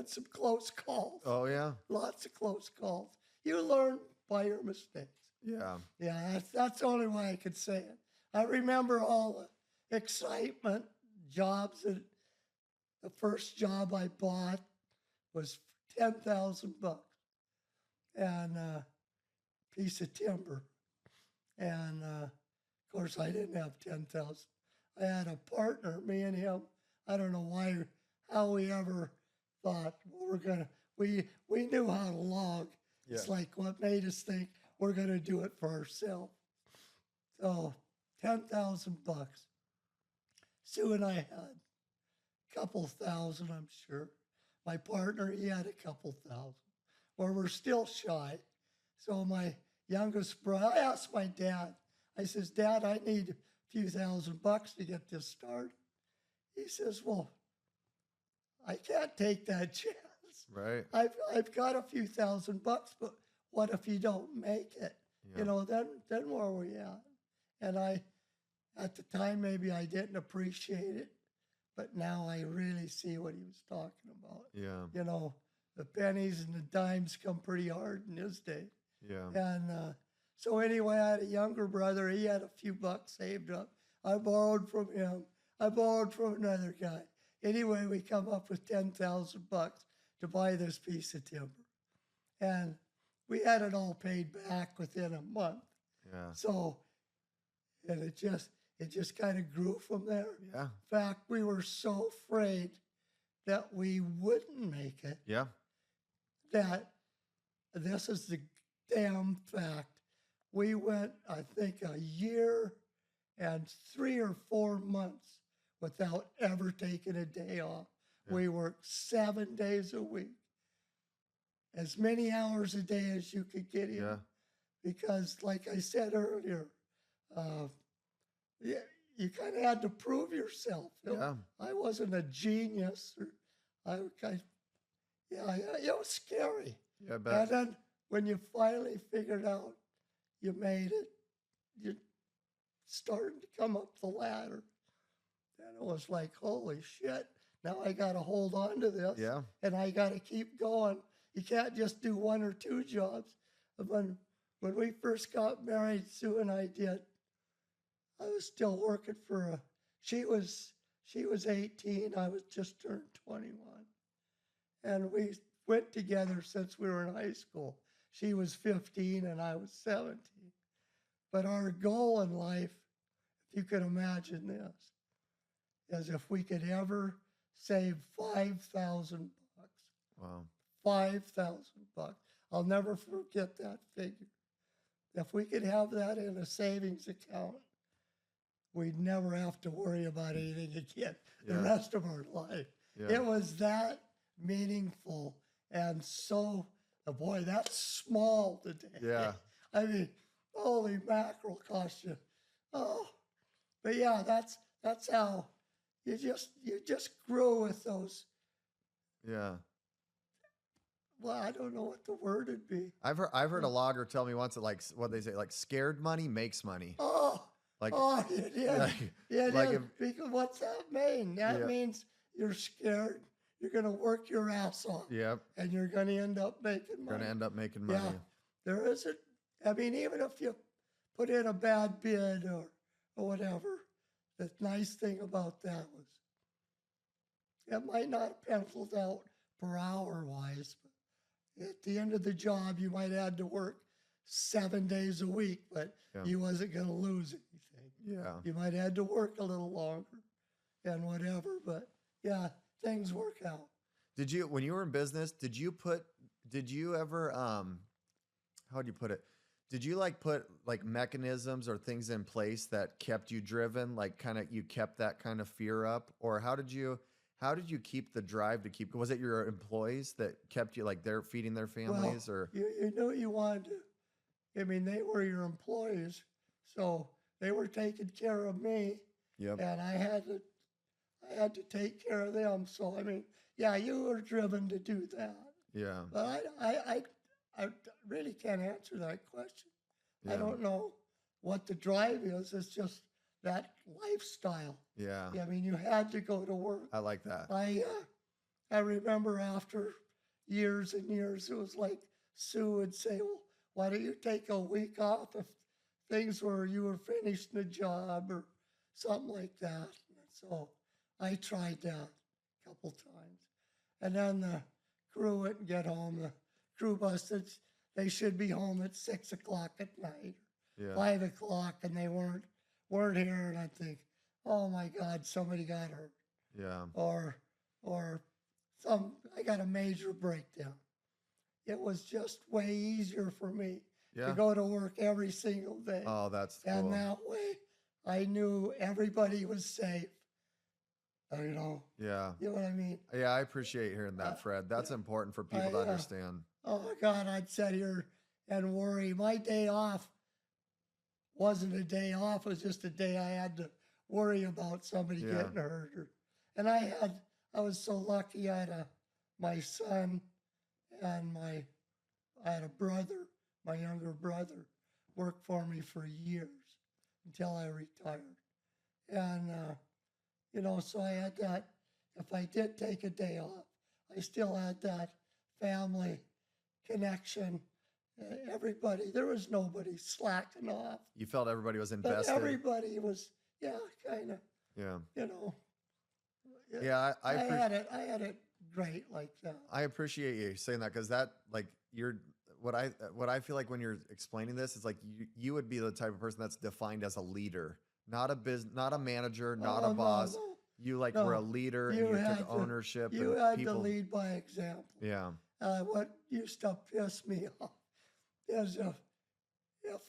some close calls, Oh, yeah. lots of close calls. You learn by your mistakes. Yeah. Yeah, that's the only way I could say it. I remember all the excitement, jobs. The first job I bought was $10,000 and a piece of timber. And of course, I didn't have 10,000. I had a partner, me and him. I don't know how we ever thought we knew how to log. Yeah. It's like what made us think we're gonna do it for ourselves. So $10,000. Sue and I had a couple thousand, I'm sure. My partner, he had a couple thousand. Well, we're still shy. So my youngest brother, I asked my dad, I says, "Dad, I need a few $1,000 to get this started." He says, "Well, I can't take that chance. Right. I've got a few $1,000, but what if you don't make it? Yeah. You know, then where are we at?" And at the time, maybe I didn't appreciate it, but now I really see what he was talking about. Yeah. You know, the pennies and the dimes come pretty hard in his day. Yeah. And so anyway, I had a younger brother. He had a few bucks saved up. I borrowed from him. I borrowed from another guy. Anyway, we come up with $10,000 to buy this piece of timber. And we had it all paid back within a month. Yeah. So, and it just kind of grew from there. Yeah. In fact, we were so afraid that we wouldn't make it Yeah. that this is the damn fact. We went, I think, a year and 3 or 4 months without ever taking a day off. Yeah. We worked 7 days a week, as many hours a day as you could get in. Yeah. Because, like I said earlier, you kind of had to prove yourself. Yeah. I wasn't a genius. It was scary. Yeah. I And bet. then when you finally figured out you made it, you're starting to come up the ladder. Then it was like, holy shit, now I got to hold on to this. Yeah. And I got to keep going. You can't just do 1 or 2 jobs. When we first got married, Sue and I did. I was still working for she was 18. I was just turned 21. And we went together since we were in high school. she was 15 and I was 17. But our goal in life, if you could imagine this, is if we could ever save 5,000 bucks. Wow. 5,000 bucks. I'll never forget that figure. If we could have that in a savings account, we'd never have to worry about anything again the rest of our life. Yeah. It was that meaningful and so, boy, that's small today. Yeah. I mean, holy mackerel cost you. Oh, but yeah, that's how you just grew with those. Yeah. Well, I don't know what the word would be. I've heard a logger tell me once that, like, what they say, like, scared money makes money. Oh, Like, oh, you did. like, You like did. Because what's that mean? That means you're scared. You're going to work your ass off. Yep. And you're going to end up making money. Going to end up making money. Yeah. There isn't, I mean, even if you put in a bad bid or whatever, the nice thing about that was it might not have penciled out per hour wise, but at the end of the job, you might have to work 7 days a week, but you wasn't going to lose anything. Yeah. You might have to work a little longer and whatever, but yeah, things work out. Did you, when you were in business, did you ever, how do you put it? Did you like put like mechanisms or things in place that kept you driven? Like kind of, you kept that kind of fear up, or how did you keep the drive to keep, was it your employees that kept you, like they're feeding their families? Well, or you knew you wanted to, I mean, they were your employees, so they were taking care of me. Yep. And I had to take care of them. So, I mean, yeah, you were driven to do that. Yeah. But I really can't answer that question. Yeah. I don't know what the drive is. It's just that lifestyle. Yeah. I mean, you had to go to work. I like that. I remember after years and years, it was like Sue would say, well, why don't you take a week off if things were, you were finishing a job or something like that. So I tried that a couple times. And then the crew wouldn't get home. The crew busted. They should be home at 6 o'clock at night, 5 o'clock, and they weren't here. And I think, oh my God, somebody got hurt. Yeah. Or I got a major breakdown. It was just way easier for me to go to work every single day. Oh, that's cool. And that way I knew everybody was safe. You know? Yeah. You know what I mean? Yeah, I appreciate hearing that, Fred. That's important for people to understand. Oh my God, I'd sit here and worry. My day off wasn't a day off. It was just a day I had to worry about somebody getting hurt. And I was so lucky. I had my son and I had a brother, my younger brother, worked for me for years until I retired. And, you know, so I had that, if I did take a day off, I still had that family connection. Everybody, there was nobody slacking off. You felt everybody was invested. But everybody was, kind of, you know. Yeah, I had it great like that. I appreciate you saying that, because that, like, what I feel like when you're explaining this is like you would be the type of person that's defined as a leader, not a manager, not a boss. No. You were a leader, and you took ownership. You had to lead by example. Yeah. What used to piss me off is if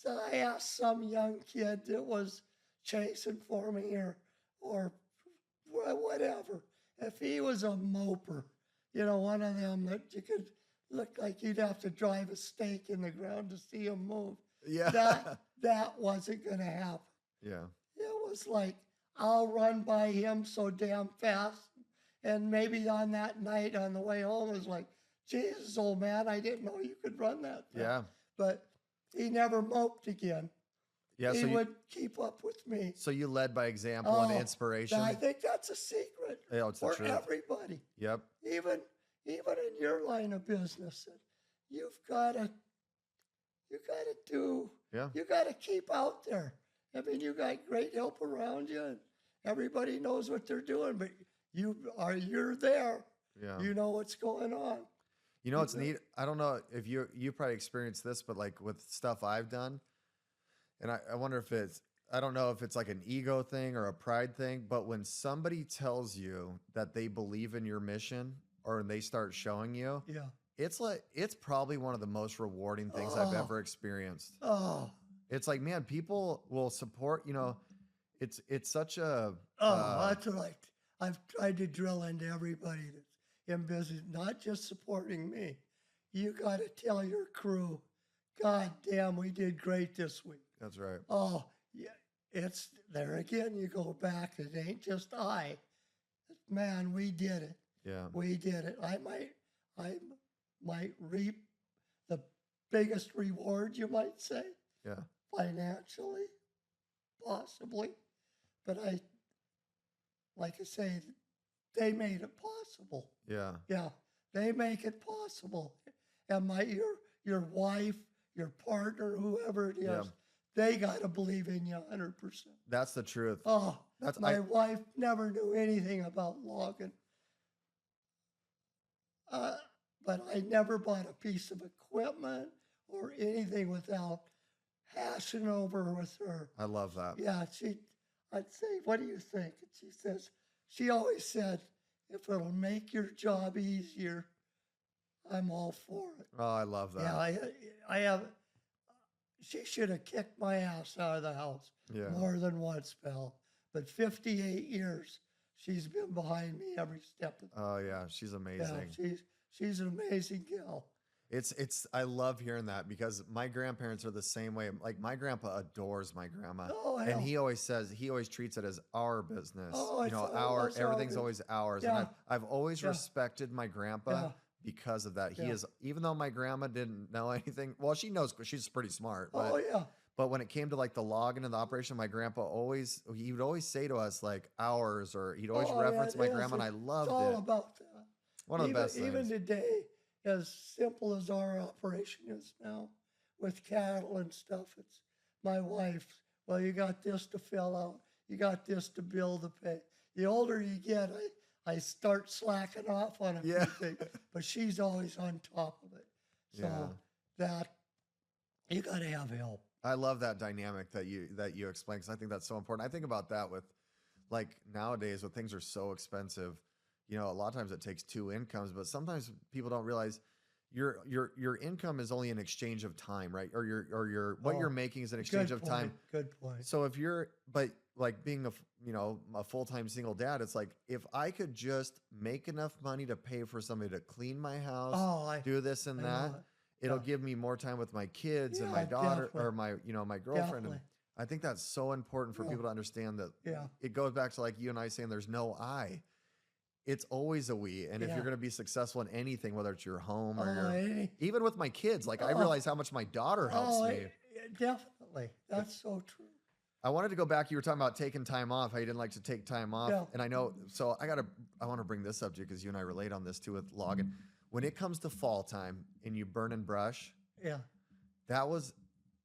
I asked some young kid that was chasing for me or whatever, if he was a moper, you know, one of them that you could look like you'd have to drive a stake in the ground to see him move. Yeah. That wasn't going to happen. Yeah. It was like, I'll run by him so damn fast. And maybe on that night on the way home, it was like, Jesus, old man, I didn't know you could run that fast. Yeah. But he never moped again. Yeah. He would keep up with me. So you led by example and inspiration. I think that's a secret It's for the truth. everybody. Yep. Even in your line of business, you got to keep out there. I mean, you got great help around you, and everybody knows what they're doing, but you're there. Yeah. You know what's going on. You know, it's neat. I don't know if you probably experienced this, but like with stuff I've done, and I wonder if I don't know if it's like an ego thing or a pride thing, but when somebody tells you that they believe in your mission or they start showing you, Yeah. it's probably one of the most rewarding things I've Oh, ever experienced. oh, It's like, man, people will support, it's such a oh, that's right. I've tried to drill into everybody that's in business, not just supporting me. You got to tell your crew, God damn, we did great this week. that's right. Oh, yeah, it's there again. You go back. It ain't just man, we did it. Yeah. We did it. I might reap the biggest reward, you might say, Yeah. financially, possibly. But like I say, they made it possible. Yeah. Yeah, they make it possible. And your wife, your partner, whoever it is, Yeah. they got to believe in you 100%. That's the truth. Oh, That's my wife never knew anything about logging. But I never bought a piece of equipment or anything without hashing over with her. I love that. Yeah, I'd say, what do you think? And she always said, if it'll make your job easier, I'm all for it. Oh, I love that. Yeah, I have, she should have kicked my ass out of the house Yeah. more than once, pal. But 58 years, she's been behind me every step of the way. Oh yeah, she's amazing. Yeah, she's an amazing gal. I love hearing that because my grandparents are the same way. Like my grandpa adores my grandma. Oh, hell. And he always treats it as our business. Oh, it's everything's our always ours. Yeah. And I've always Yeah. respected my grandpa Yeah. because of that. He Yeah. is, even though my grandma didn't know anything, well, she knows, she's pretty smart, but Oh, yeah. but when it came to like the logging and the operation, my grandpa he would always say to us like ours, or he'd always Oh, yeah, reference it my is. grandma, and I It's loved all it. about that. One of the best things. Even today, as simple as our operation is now, with cattle and stuff, it's my wife. Well, you got this to fill out. You got this to bill to pay. The older you get, I start slacking off on a few Yeah. things, but she's always on top of it. So Yeah. that you got to have help. I love that dynamic that you explain, because I think that's so important. I think about that with like nowadays when things are so expensive, a lot of times it takes two incomes, but sometimes people don't realize your income is only an exchange of time, right? Or what you're making is an exchange of time. Good point. So but like being a full-time single dad, it's like if I could just make enough money to pay for somebody to clean my house, do this and I that, know it. it'll Yeah. give me more time with my kids and Yeah, my daughter definitely. or my girlfriend. And Definitely. I think that's so important for Yeah. people to understand that Yeah. it goes back to like you and I saying there's no I. It's always a we. And if Yeah. you're going to be successful in anything, whether it's your home or Oh, even with my kids, like I Oh. realize how much my daughter helps me. Definitely. That's so true. I wanted to go back. You were talking about taking time off, how you didn't like to take time off. Yeah. And I know, so I want to bring this up to you because you and I relate on this too with logging. When it comes to fall time and you burn and brush, Yeah.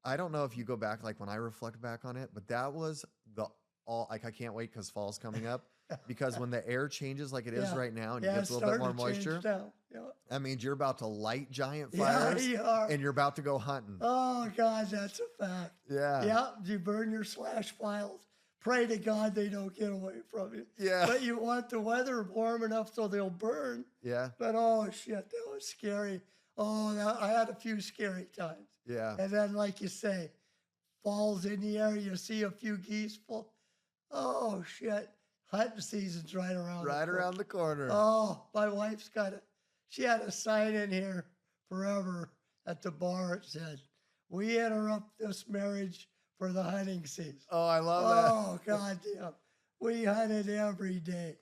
I don't know if you go back, like when I reflect back on it, but that was I can't wait because fall's coming up. Because when the air changes like it is Yeah. right now and Yeah, it gets a it's little bit more starting to change moisture, now. Yeah. that means you're about to light giant Yeah, fires you are. and you're about to go hunting. Oh, God, that's a fact. Yeah. Yeah, you burn your slash files. Pray to God they don't get away from you. Yeah. But you want the weather warm enough so they'll burn. Yeah. But oh, shit, that was scary. Oh, I had a few scary times. Yeah. And then, like you say, falls in the air, you see a few geese fall. Oh, shit. Hunting season's right around Around the corner. Oh, my wife's she had a sign in here forever at the bar. It said, "We interrupt this marriage for the hunting season." Oh, I love that. Oh, goddamn. We hunted every day,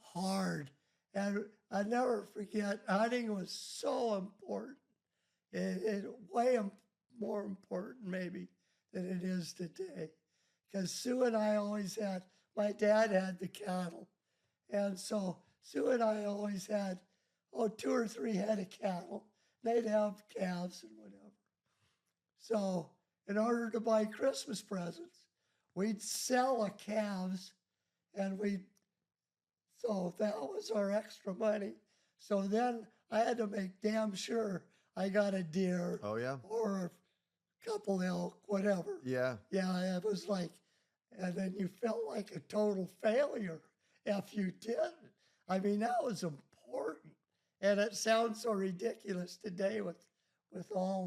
hard. And I never forget, hunting was so important. It way more important maybe than it is today. Because Sue and I always my dad had the cattle. And so Sue and I always had, 2 or 3 head of cattle. They'd have calves and whatever. So in order to buy Christmas presents, we'd sell the calves so that was our extra money. So then I had to make damn sure I got a deer Oh yeah. or a couple elk, whatever. Yeah. Yeah, it was like, and then you felt like a total failure if you didn't. I mean, that was important. And it sounds so ridiculous today with all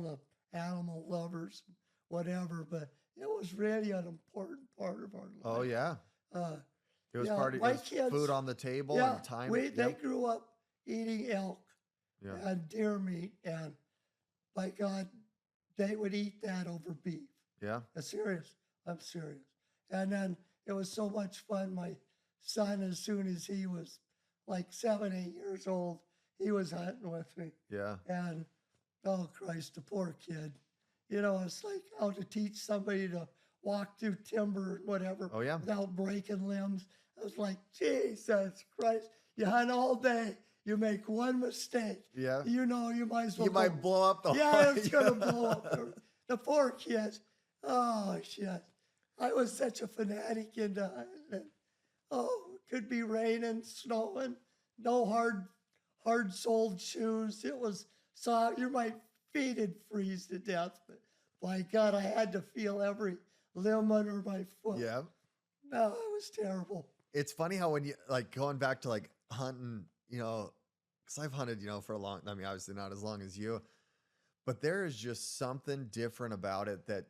the animal lovers, whatever, but it was really an important part of our life. Oh yeah. Uh, It was yeah, part of my it was kids, food on the table yeah, and time. they Yep. grew up eating elk Yeah. and deer meat, and by God, they would eat that over beef. Yeah. I'm serious. I'm serious. And then it was so much fun. My son, as soon as he was like 7, 8 years old, he was hunting with me. Yeah. And oh Christ, the poor kid. You know, it's like how to teach somebody to walk through timber and whatever Oh yeah. without breaking limbs. I was like, Jesus Christ, you hunt all day, you make one mistake. Yeah. You know, you might as well You might blow up the yeah, whole. it's gonna blow up. The poor kids. Oh shit. I was such a fanatic into hunting. Oh, it could be raining, snowing, no hard-soled shoes. It was soft. My feet would freeze to death. But by God, I had to feel every limb under my foot. Yeah. No, it was terrible. It's funny how when you like going back to like hunting, you know, because I've hunted, you know, for a long. I mean, obviously not as long as you, but there is just something different about it that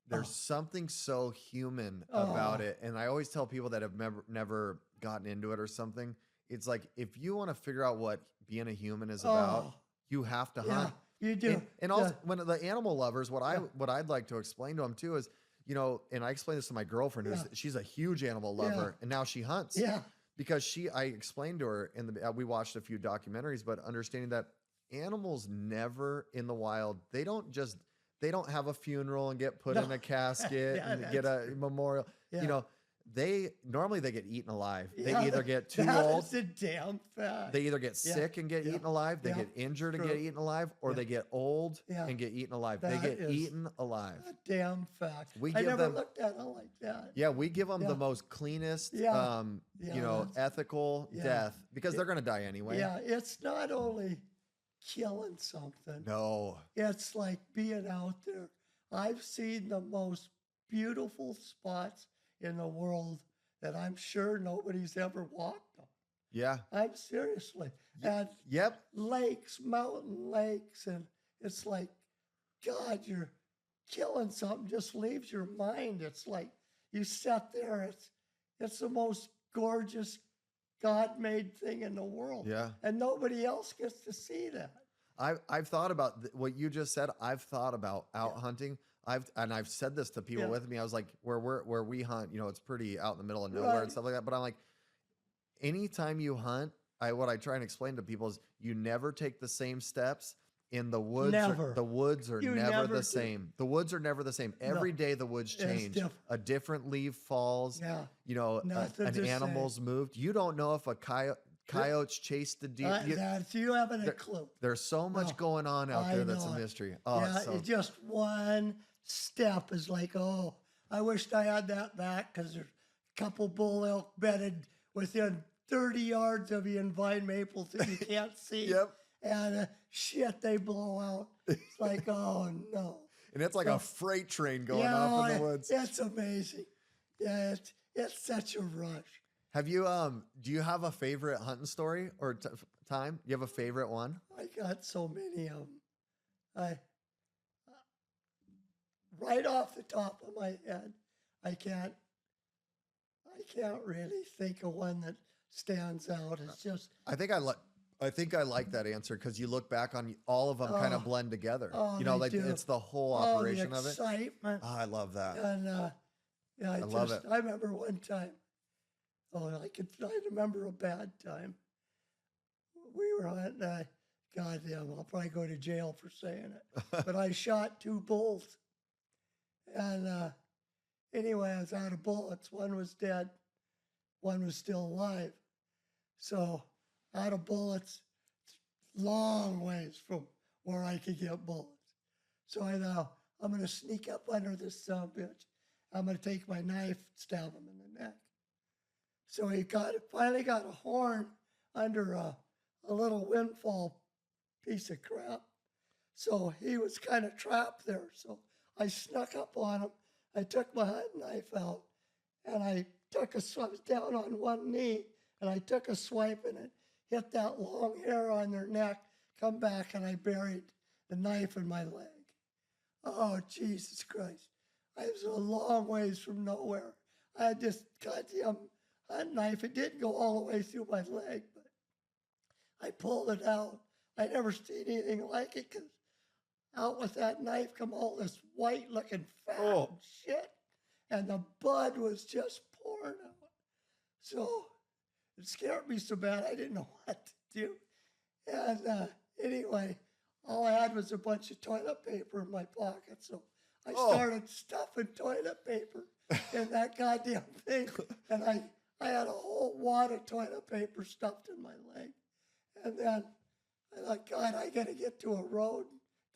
there's something so human about it. And I always tell people that have never gotten into it or something, it's like, if you want to figure out what being a human is about, you have to hunt. You do. And also when the animal lovers, what I'd like to explain to them too is, you know, and I explained this to my girlfriend, she's a huge animal lover and now she hunts. Yeah. Because I explained to her we watched a few documentaries, but understanding that animals never in the wild, they don't have a funeral and get put in a casket and get a memorial. Yeah. You know, normally they get eaten alive. They Yeah, either get too that old. is a damn fact. They either get sick and get eaten alive. They get injured and get eaten alive, or they get old and get eaten alive. They get eaten alive. A damn fact. We I give never them- looked at it like that. Yeah, we give them the most cleanest, you know, ethical death because they're going to die anyway. Yeah, it's not only killing something. No. It's like being out there. I've seen the most beautiful spots in the world that I'm sure nobody's ever walked on. Yeah. I'm seriously. And Yep. lakes, mountain lakes, and it's like, God, you're killing something, just leaves your mind. It's like you sit there, it's the most gorgeous God-made thing in the world. Yeah. And nobody else gets to see that. I've thought about what you just said. I've thought about out hunting. I've said this to people with me. I was like, where we hunt, you know, it's pretty out in the middle of nowhere and stuff like that. But I'm like, anytime you hunt, what I try and explain to people is you never take the same steps in the woods. Never. The woods are You never never the do. same. The woods are never the same. Every day the woods change. different. A different leaf falls. Yeah. You know, Nothing's an the animal's moved. You don't know if a coyotes chased the deer. You haven't a clue. There's so much going on out I there that's a know it. mystery. Oh, Yeah, it's so, it's just one step is like, oh, I wished I had that back because there's a couple bull elk bedded within 30 yards of you in vine maples that you can't see. Yep. And shit, they blow out. It's like, oh no. and it's like a freight train going Yeah, off in the woods. It's amazing. Yeah, it's such a rush. Have you do you have a favorite hunting story or time? You have a favorite one? I got so many of them. Right off the top of my head, I can't really think of one that stands out. It's just I think I like that answer because you look back on all of them kind of blend together. oh, you know, they like do. it's the whole the operation of it. excitement. Oh, I love that. And yeah, I love it. I remember one time. Oh, I remember a bad time. We were hunting. Goddamn, I'll probably go to jail for saying it. But I shot 2 bulls. And anyway, I was out of bullets. One was dead. One was still alive. So out of bullets, long ways from where I could get bullets. So I thought, I'm going to sneak up under this son of a bitch. I'm going to take my knife, stab him in the neck. So he finally got a horn under a little windfall piece of crap. So he was kind of trapped there. So I snuck up on him. I took my hunting knife out, and I was down on one knee, and I took a swipe, and it hit that long hair on their neck, come back, and I buried the knife in my leg. Oh, Jesus Christ. I was a long ways from nowhere. I had this goddamn hunting knife. It didn't go all the way through my leg, but I pulled it out. I never seen anything like it, because out with that knife come all this white-looking fat and shit, and the blood was just pouring out. So it scared me so bad I didn't know what to do. And anyway, all I had was a bunch of toilet paper in my pocket, so I started stuffing toilet paper in that goddamn thing, and I had a whole wad of toilet paper stuffed in my leg. And then I thought, God, I got to get to a road,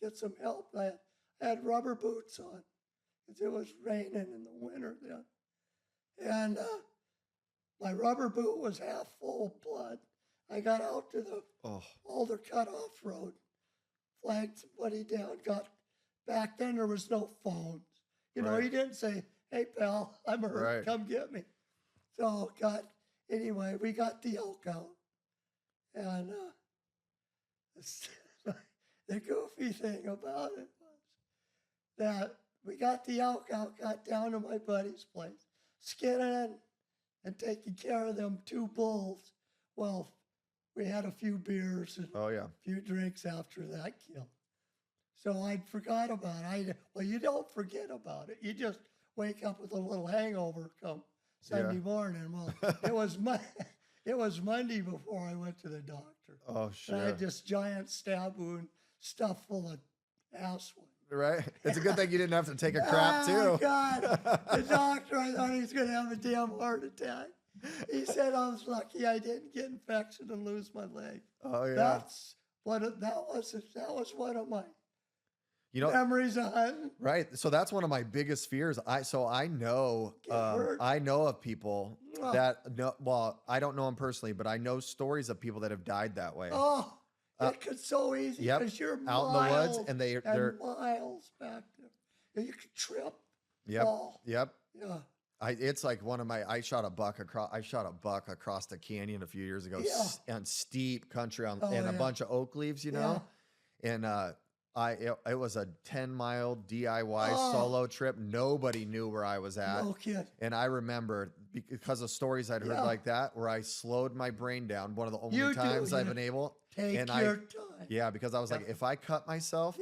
get some help. I had rubber boots on, because it was raining in the winter then. And my rubber boot was half full of blood. I got out to the Alder Cutoff Road, flagged somebody down, got back then. There was no phones. You know, he didn't say, hey, pal, I'm hurt, come get me. So, anyway, we got the elk out. And the goofy thing about it was that we got the elk out, got down to my buddy's place, skinning and taking care of them 2 bulls. Well, we had a few beers and a few drinks after that kill. So I'd forgot about it. Well, you don't forget about it. You just wake up with a little hangover come Sunday morning. Well, it was Monday before I went to the doctor. Oh, shit. And I had this giant stab wound stuffed full of ass wound. Right? It's a good thing you didn't have to take a crap, too. Oh, God. The doctor, I thought he was going to have a damn heart attack. He said I was lucky I didn't get infection and lose my leg. Oh, yeah. That was one of my memories of hunting. Right. So that's one of my biggest fears. I know of people that I don't know them personally, but I know stories of people that have died that way. Oh, it could so easy because you're out in the woods and they're miles back there. You could trip. Yep. Fall. Yep. Yeah. It's like I shot a buck across the canyon a few years ago on steep country and a bunch of oak leaves, you know, and it was a 10-mile DIY solo trip. Nobody knew where I was at. No kid. And I remember because of stories I'd heard like that, where I slowed my brain down. One of the only times I've been able. Take your time. Yeah, because I was like, if I cut myself,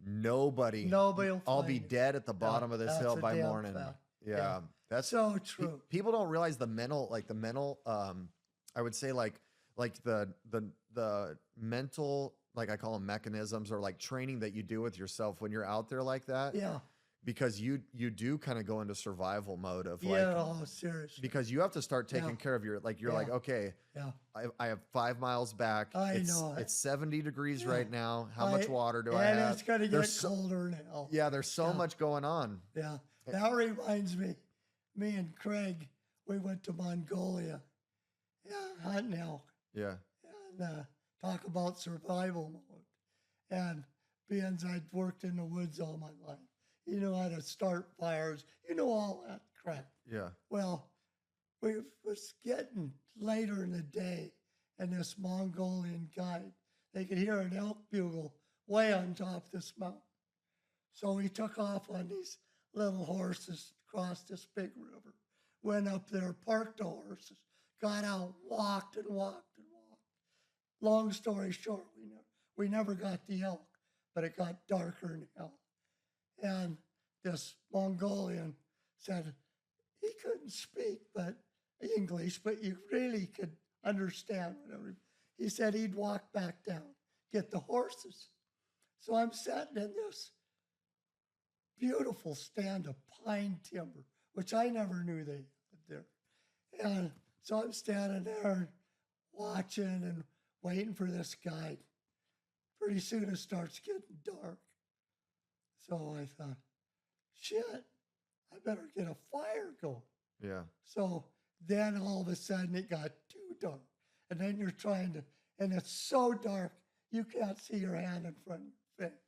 nobody will I'll be dead at the bottom of this hill by morning. Yeah. That's so true. People don't realize the mental, I would say like the mental, like I call them mechanisms or like training that you do with yourself when you're out there like that. Yeah. Because you do kind of go into survival mode of seriously. Because you have to start taking care of your, like, you're like, okay, I have 5 miles back. It's 70 degrees right now. How much water do I have? And it's going to get colder now. Yeah. There's so much going on. Yeah. That reminds me and Craig, we went to Mongolia, hunting elk. Yeah. And talk about survival mode. And being I'd worked in the woods all my life, you know how to start fires, you know all that crap. Yeah. Well, we was getting later in the day, and this Mongolian guide, they could hear an elk bugle way on top of this mountain. So we took off on these little horses, crossed this big river, went up there, parked the horses, got out, walked and walked and walked. Long story short, we never got the elk, but it got darker than hell. And this Mongolian said he couldn't speak English, but you really could understand whatever. He said he'd walk back down, get the horses. So I'm sitting in this beautiful stand of pine timber, which I never knew they had there. And so I'm standing there and watching and waiting for this guide. Pretty soon it starts getting dark. So I thought, shit, I better get a fire going. Yeah. So then all of a sudden it got too dark. And then you're trying to, and it's so dark, you can't see your hand in front of your face.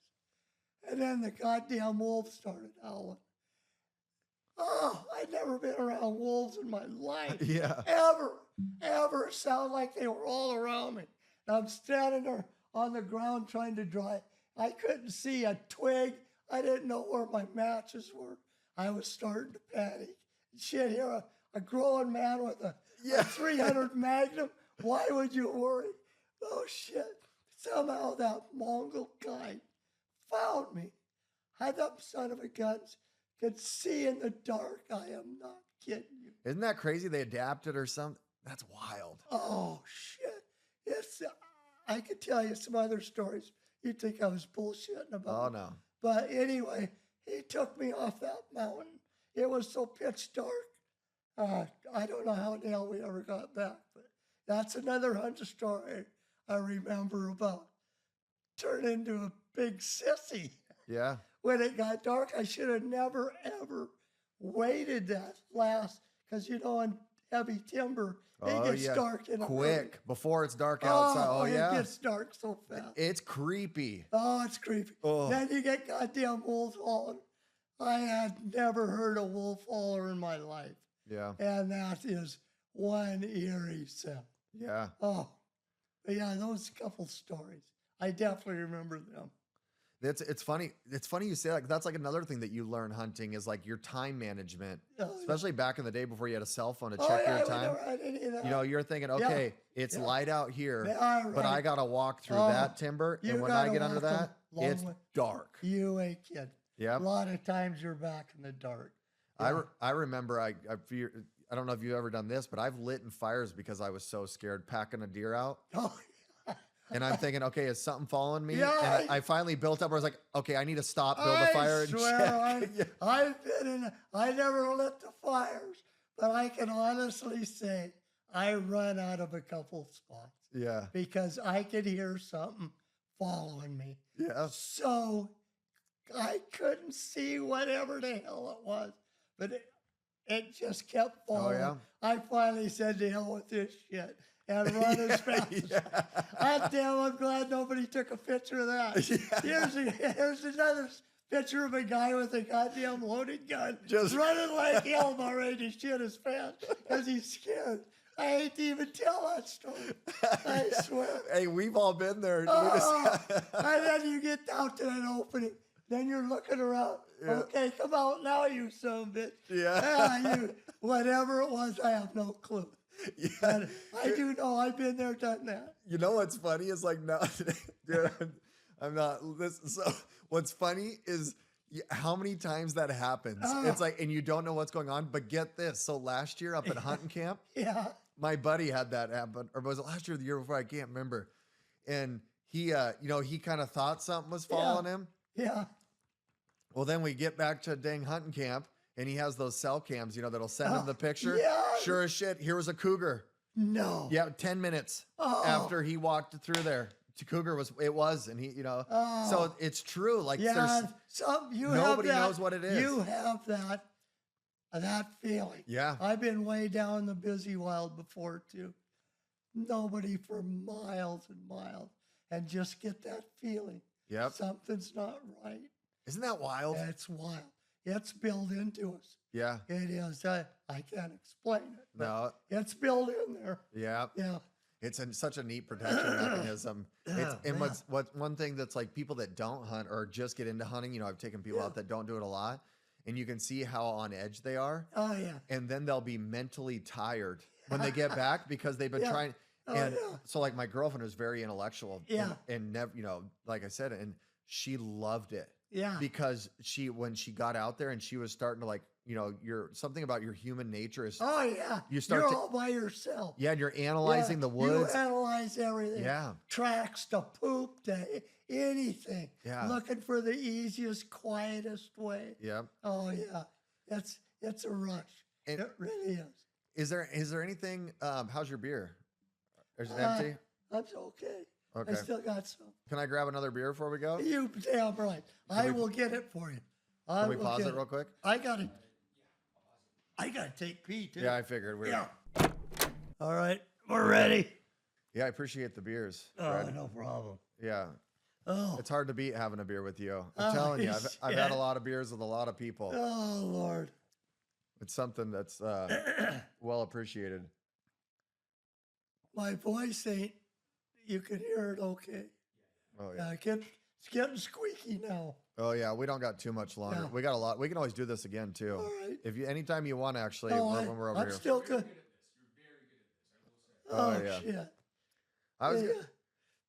And then the goddamn wolves started howling. Oh, I'd never been around wolves in my life. Yeah. Ever. Sound like they were all around me. And I'm standing there on the ground trying to dry. I couldn't see a twig. I didn't know where my matches were. I was starting to panic. Shit, here, a grown man with a 300 Magnum. Why would you worry? Oh, shit. Somehow that Mongol guy found me. That son of a guns could see in the dark. I am not kidding you. Isn't that crazy? They adapted or something? That's wild. Oh, shit. It's, I could tell you some other stories. You'd think I was bullshitting about. Oh, no. But anyway, he took me off that mountain. It was so pitch dark. I don't know how the hell we ever got back, but that's another hunter story I remember about. Turned into a big sissy. Yeah. When it got dark, I should have never, ever waited that last, because, you know, in heavy timber, it gets dark in a quick hurry. Before it's dark outside. Oh, yeah. It gets dark so fast. It's creepy. Oh, it's creepy. Oh. Then you get goddamn wolves hauling. I had never heard a wolf hauler in my life. Yeah. And that is one eerie sound. Yeah. Oh, but yeah, those couple stories. I definitely remember them. It's funny. It's funny you say that. That's like another thing that you learn hunting is like your time management, especially back in the day before you had a cell phone to check your time. You know, you're thinking, okay, it's light out here, but I got to walk through that timber. And when I get under that, it's dark. You ain't kidding. Yeah. A lot of times you're back in the dark. I remember, I don't know if you've ever done this, but I've lit in fires because I was so scared packing a deer out. Oh, and I'm thinking, okay, is something following me? Yeah, and I finally built up where I was like, okay, I need to stop, build a fire, and check. I've been in, I never lit the fires, but I can honestly say I run out of a couple spots. Yeah. Because I could hear something following me. Yeah. So I couldn't see whatever the hell it was, but it just kept following. Oh, yeah? I finally said, to hell with this shit, and run as fast as God damn, I'm glad nobody took a picture of that. Yeah. Here's another picture of a guy with a goddamn loaded gun just running like hell about ready to shit his pants because he's scared. I hate to even tell that story. I swear. Hey, we've all been there. And then you get down to that opening. Then you're looking around. Yeah. Okay, come out now, you son of a bitch. Yeah. Whatever it was, I have no clue. Yeah. And I do know I've been there, done that. You know what's funny is like, no, dude, I'm not listening. So what's funny is how many times that happens. It's like, and you don't know what's going on, but get this. So last year up at hunting camp, my buddy had that happen, or was it last year or the year before? I can't remember. And he, he kind of thought something was following him. Yeah. Well, then we get back to dang hunting camp, and he has those cell cams, that'll send him the picture. Yeah. Sure as shit, here was a cougar. No. Yeah, 10 minutes after he walked through there. Cougar was, and he, so it's true. Like, there's nobody knows what it is. You have that feeling. Yeah. I've been way down in the busy wild before too. Nobody for miles and miles, and just get that feeling. Yep. Something's not right. Isn't that wild? It's wild. It's built into us. Yeah. It is. I can't explain it. No. It's built in there. Yeah. Yeah. It's such a neat protection mechanism. What's one thing that's like people that don't hunt or just get into hunting, I've taken people out that don't do it a lot, and you can see how on edge they are. Oh, yeah. And then they'll be mentally tired when they get back because they've been trying. So like my girlfriend was very intellectual. And never, like I said, and she loved it. Yeah. Because when she got out there and she was starting to like, something about your human nature is. Oh, yeah. You're all by yourself. Yeah. And you're analyzing the woods. You analyze everything. Yeah. Tracks to poop to anything. Yeah. Looking for the easiest, quietest way. Yeah. Oh, yeah. It's a rush. And it really is. Is there anything, how's your beer? Is it empty? That's okay. Okay. I still got some. Can I grab another beer before we go? You damn right. I will get it for you. Can we pause it real quick? I got to take pee too. Yeah, I figured. All right. We're ready. Yeah, I appreciate the beers, Oh, Fred. no problem. Yeah, Oh, it's hard to beat having a beer with you. I'm oh, telling you, I've had a shit. lot of beers with a lot of people. Oh, Lord. It's something that's well appreciated. My voice ain't, you can hear it okay. Oh yeah. It's getting squeaky now. Oh yeah. We don't got too much longer. Yeah. We got a lot. We can always do this again too. All right. If you anytime you want, actually, No, when we're over I'm here. still good. Oh, Oh, yeah. shit. I was.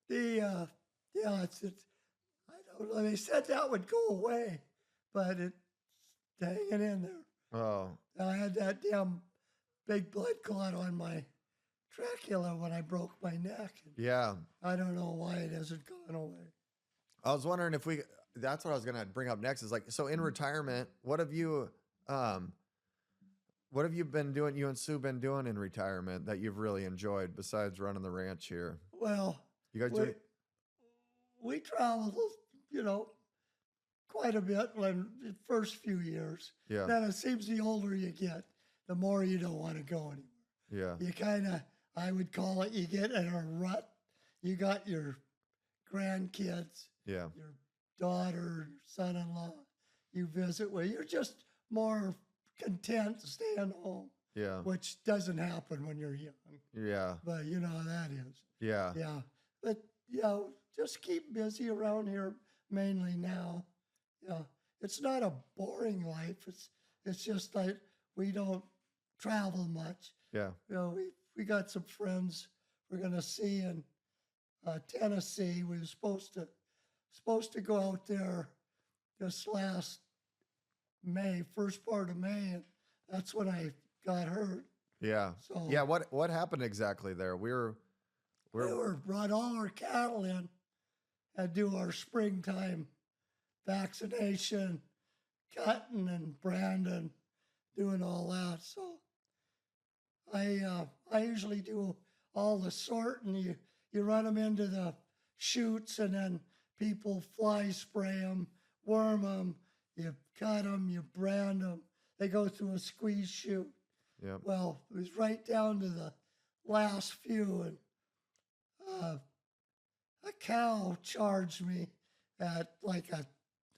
Yeah, I don't know. They said that would go away, but it's hanging in there. Oh I had that damn big blood clot on my trachea when I broke my neck. And yeah. I don't know why it hasn't gone away. I was wondering if we. That's what I was gonna bring up next. Is like, so in retirement, what have you been doing? You and Sue been doing in retirement that you've really enjoyed besides running the ranch here? Well, You guys we, do? we traveled, quite a bit when the first few years. Yeah. Then it seems the older you get, the more you don't want to go anymore. Yeah. You kind of, I would call it, you get in a rut. You got your grandkids, Yeah. your daughter, your son-in-law. You visit where you're just more content staying home, Yeah. which doesn't happen when you're young. Yeah. But you know how that is. Yeah. Yeah. But, just keep busy around here mainly now. Yeah. It's not a boring life. It's just like we don't travel much. Yeah. We got some friends we're gonna see in Tennessee. We were supposed to go out there this last May, first part of May, and that's when I got hurt. Yeah. So Yeah. What happened exactly there? we brought all our cattle in and do our springtime vaccination, cutting and branding, doing all that. So I usually do all the sorting. You run them into the chutes, and then people fly spray them, worm them, you cut them, you brand them. They go through a squeeze chute. Yeah. Well, it was right down to the last few, and a cow charged me at like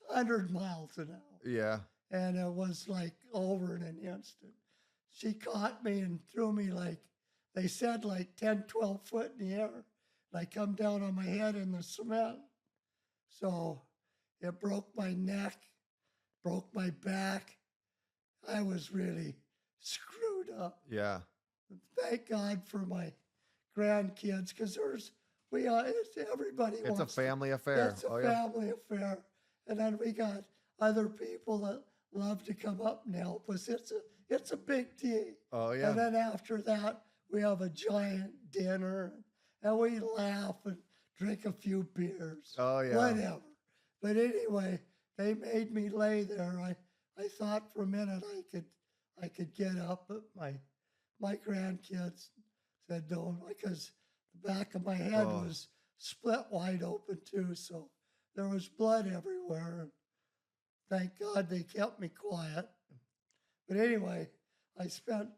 100 miles an hour. Yeah. And it was like over in an instant. She caught me and threw me they said 10, 12 foot in the air. And I come down on my head in the cement. So it broke my neck, broke my back. I was really screwed up. Yeah. Thank God for my grandkids, because everybody It's a wants family affair. It's a Oh yeah. family affair. And then we got other people that love to come up and help us. It's a big deal. Oh yeah. And then after that, we have a giant dinner, and we laugh and drink a few beers. Oh yeah. Whatever. But anyway, they made me lay there. I thought for a minute I could get up, but my grandkids said don't, because the back of my head Oh. was split wide open too, so there was blood everywhere. Thank God they kept me quiet. But anyway, I spent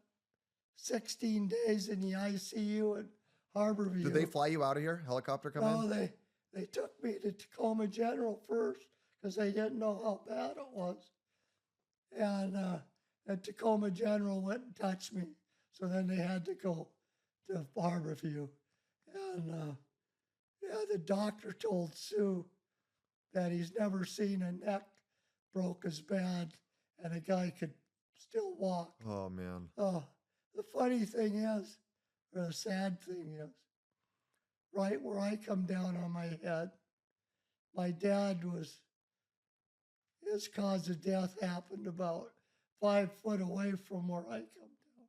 16 days in the ICU at Harborview. Did they fly you out of here? Helicopter come No, in? they took me to Tacoma General first because they didn't know how bad it was. And Tacoma General went and touched me. So then they had to go to Harborview. And the doctor told Sue that he's never seen a neck broke as bad and a guy could still walk. Oh man. Oh, the funny thing is, or the sad thing is, right where I come down on my head, my dad his cause of death happened about 5 foot away from where I come down.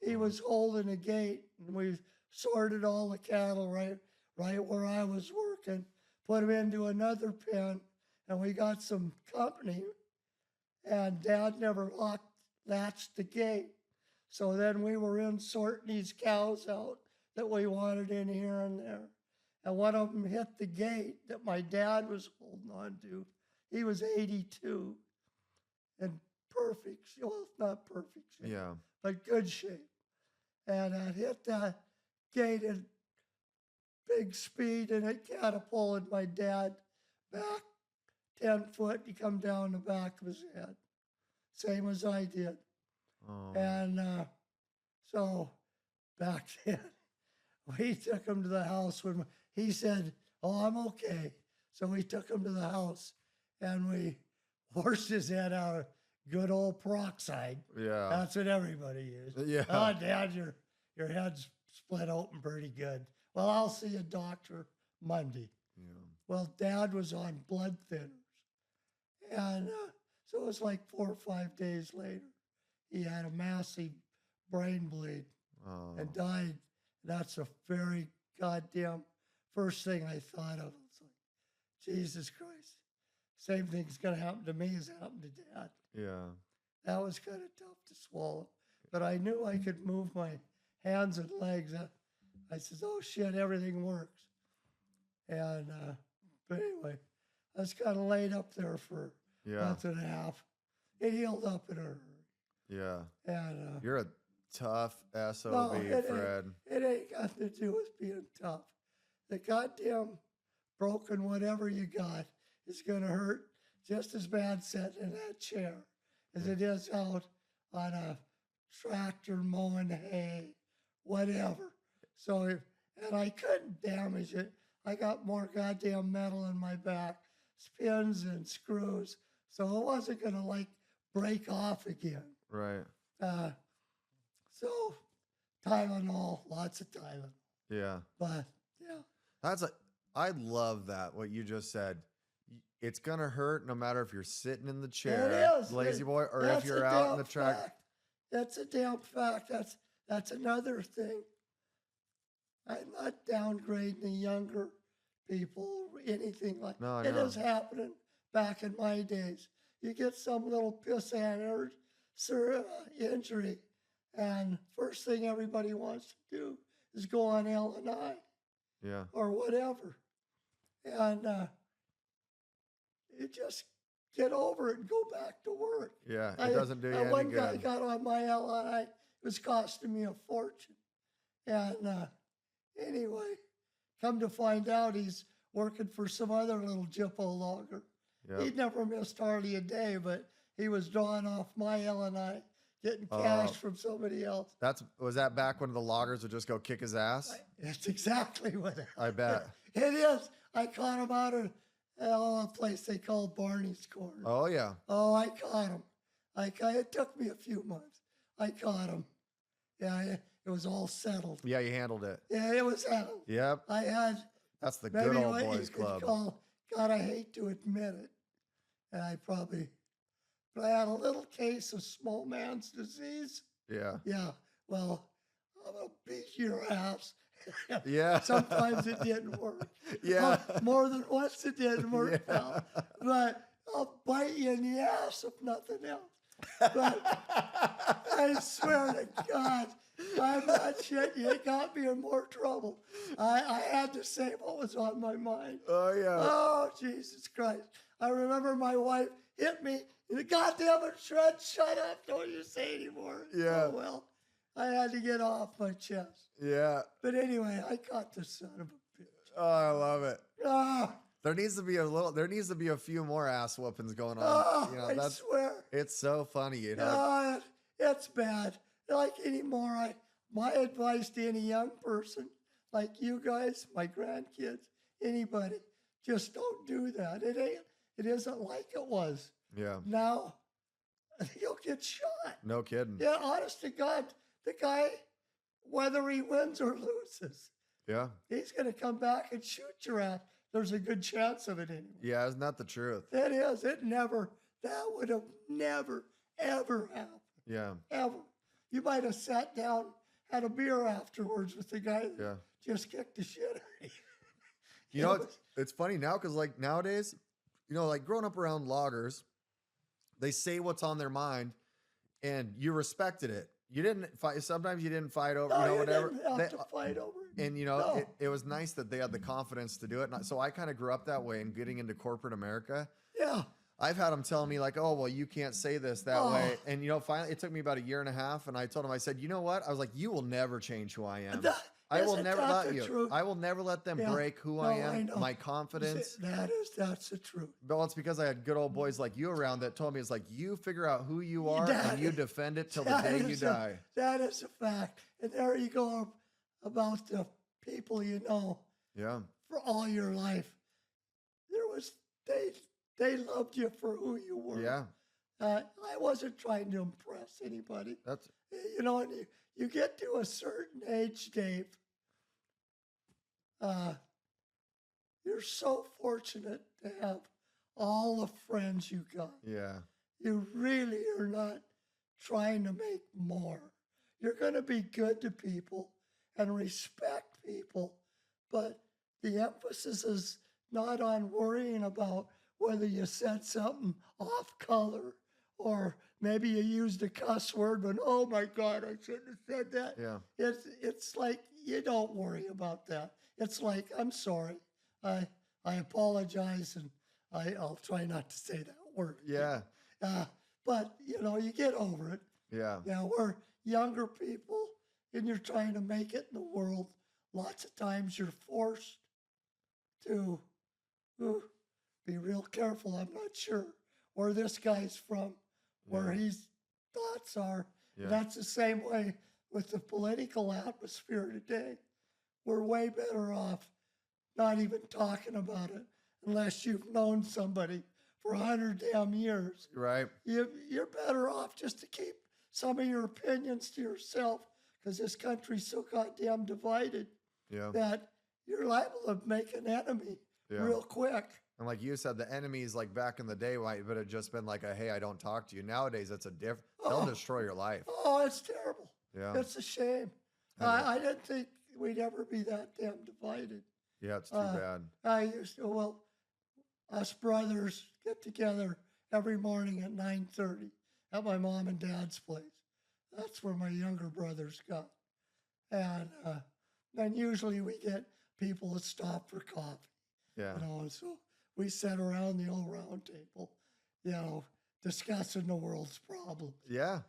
He was holding a gate, and we sorted all the cattle right where I was working, put them into another pen, and we got some company, and Dad never latched the gate. So then we were in sorting these cows out that we wanted in here and there. And one of them hit the gate that my dad was holding on to. He was 82 in perfect, well, not perfect shape, Yeah. but good shape. And it hit that gate, and big speed, and it catapulted my dad back 10 foot. He come down the back of his head, same as I did. Oh. And so back then, we took him to the house when he said, "Oh, I'm okay." So we took him to the house, and we washed his head out of good old peroxide. Yeah. That's what everybody used. Yeah. Oh, Dad, your head's split open pretty good. Well, I'll see a doctor Monday. Yeah. Well, Dad was on blood thinners. And so it was like 4 or 5 days later. He had a massive brain bleed Oh. and died. That's the very goddamn first thing I thought of. It's like, Jesus Christ. Same thing's going to happen to me as happened to Dad. Yeah. That was kind of tough to swallow. But I knew I could move my hands and legs. I said, oh shit, everything works. And, but anyway, I was kind of laid up there for a Yeah. month and a half. It healed up in a hurry. Yeah. And You're a tough SOB, no, Fred. it ain't got to do with being tough. The goddamn broken whatever you got is going to hurt just as bad sitting in that chair as it is out on a tractor mowing hay, whatever. So, and I couldn't damage it. I got more goddamn metal in my back, pins and screws. So it wasn't going to like break off again. Right. So Tylenol, lots of Tylenol. Yeah. But yeah. I love that, what you just said. It's going to hurt no matter if you're sitting in the chair, It is. lazy boy, or if That's you're a out in the damn track. fact. That's a damn fact. That's another thing. I'm not downgrading the younger people or anything like No, I it know. is happening back in my days. You get some little pissant injury, and first thing everybody wants to do is go on L&I Yeah. or whatever. And you just get over it and go back to work. Yeah. It doesn't do you any One guy good. got on my L&I. It was costing me a fortune. And anyway, come to find out he's working for some other little Jippo logger. Yeah. He'd never missed hardly a day, but he was drawing off my L&I, getting cash from somebody else. Was that back when the loggers would just go kick his ass? That's exactly what happened. I bet. It is. I caught him out of a place they call Barney's Corner. Oh yeah. Oh, I caught him. It took me a few months. I caught him. Yeah, it was all settled. Yeah, you handled it. Yeah, it was settled. Yep. I had That's the good maybe old what you boys could club. call, God, I hate to admit it. And but I had a little case of small man's disease. Yeah. Yeah, well, I'm going to beat your ass. Yeah. Sometimes it didn't work. Yeah. More than once it didn't work Yeah. out. But I'll bite you in the ass if nothing else. But I swear to God, I'm not shitting you. It got me in more trouble. I had to say what was on my mind. Oh yeah. Oh, Jesus Christ. I remember my wife hit me in the goddamn shred. Shut up. Don't you say anymore. Yeah. Oh, well, I had to get off my chest. Yeah. But anyway, I caught the son of a bitch. Oh, I love it. Ah, There needs to be a few more ass whoopings going on. I swear. It's so funny, It's bad. Like anymore, my advice to any young person, like you guys, my grandkids, anybody, just don't do that. It isn't like it was. Yeah. Now, you'll get shot. No kidding. Yeah, honest to God, the guy, whether he wins or loses, Yeah. he's going to come back and shoot your ass. There's a good chance of it anyway. Yeah, isn't that the truth? It is. That would have never, ever happened. Yeah. Ever. You might have sat down, had a beer afterwards with the guy that Yeah. just kicked the shit out of you. You know, it's funny now because like nowadays, like growing up around loggers, they say what's on their mind, and you respected it. You didn't fight. Sometimes you didn't fight over, No, you whatever. didn't have to fight over it. And No. it was nice that they had the confidence to do it. So I kind of grew up that way, and getting into corporate America, Yeah. I've had them telling me like, "Oh, well, you can't say this that way." And finally, it took me about a year and a half, and I told them, I said, "You know what?" I was like, "You will never change who I am. I will Isn't never that let the you. truth? I will never let them Yeah. break who No, I I am, know. my confidence. That's the truth. Well, it's because I had good old boys like you around that told me it's like you figure out who you are That and you is- defend it till the that day you is a- die. That is a fact. And there you go about the people you know Yeah. for all your life. There was they loved you for who you were. Yeah. I wasn't trying to impress anybody. That's You know, and you get to a certain age, Dave. You're so fortunate to have all the friends you got. yeah. You really are not trying to make more. You're going to be good to people and respect people, but the emphasis is not on worrying about whether you said something off color or maybe you used a cuss word, but oh my God, I shouldn't have said that. Yeah. It's like you don't worry about that. It's like, I'm sorry. I apologize, and I'll try not to say that word. Yeah. But you know, you get over it. Yeah. Now we're younger people, and you're trying to make it in the world. Lots of times you're forced to be real careful. I'm not sure where this guy's from, where Yeah. his thoughts are. Yeah. And that's the same way with the political atmosphere today. We're way better off not even talking about it unless you've known somebody for 100 damn years. Right. You're better off just to keep some of your opinions to yourself, because this country's so goddamn divided Yeah. that you're liable to make an enemy Yeah. real quick. And like you said, the enemies like back in the day might have just been like a, hey, I don't talk to you. Nowadays, it's a different. They'll Oh. destroy your life. Oh, it's terrible. Yeah. It's a shame. I didn't think we'd ever be that damn divided. Yeah. It's too bad. I used to, well, us brothers get together every morning at 9:30 at my mom and dad's place. That's where my younger brothers go. And then usually we get people that stop for coffee. Yeah. You know, and so we sit around the old round table, you know, discussing the world's problems. Yeah.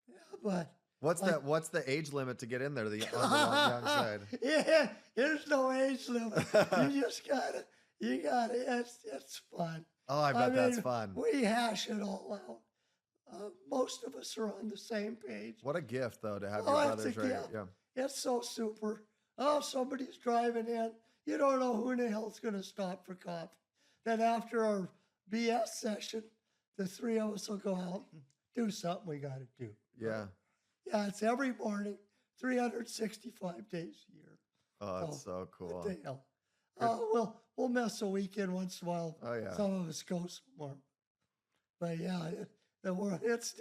Yeah, but What's like- that? What's the age limit to get in there? On the young side. Yeah, there's no age limit. You just gotta, it's fun. Oh, I bet that's mean, fun. We hash it all out. Most of us are on the same page. What a gift, though, to have Oh, your it's a brothers right. gift. Yeah. It's so super. Oh, somebody's driving in. You don't know who in the hell's going to stop for coffee. Then after our BS session, the three of us will go out and do something we got to do. Yeah. Yeah, it's every morning, 365 days a year. Oh, that's so cool. What the hell? We'll miss a weekend once in a while. Oh, yeah. Some of us go somewhere. But yeah, it's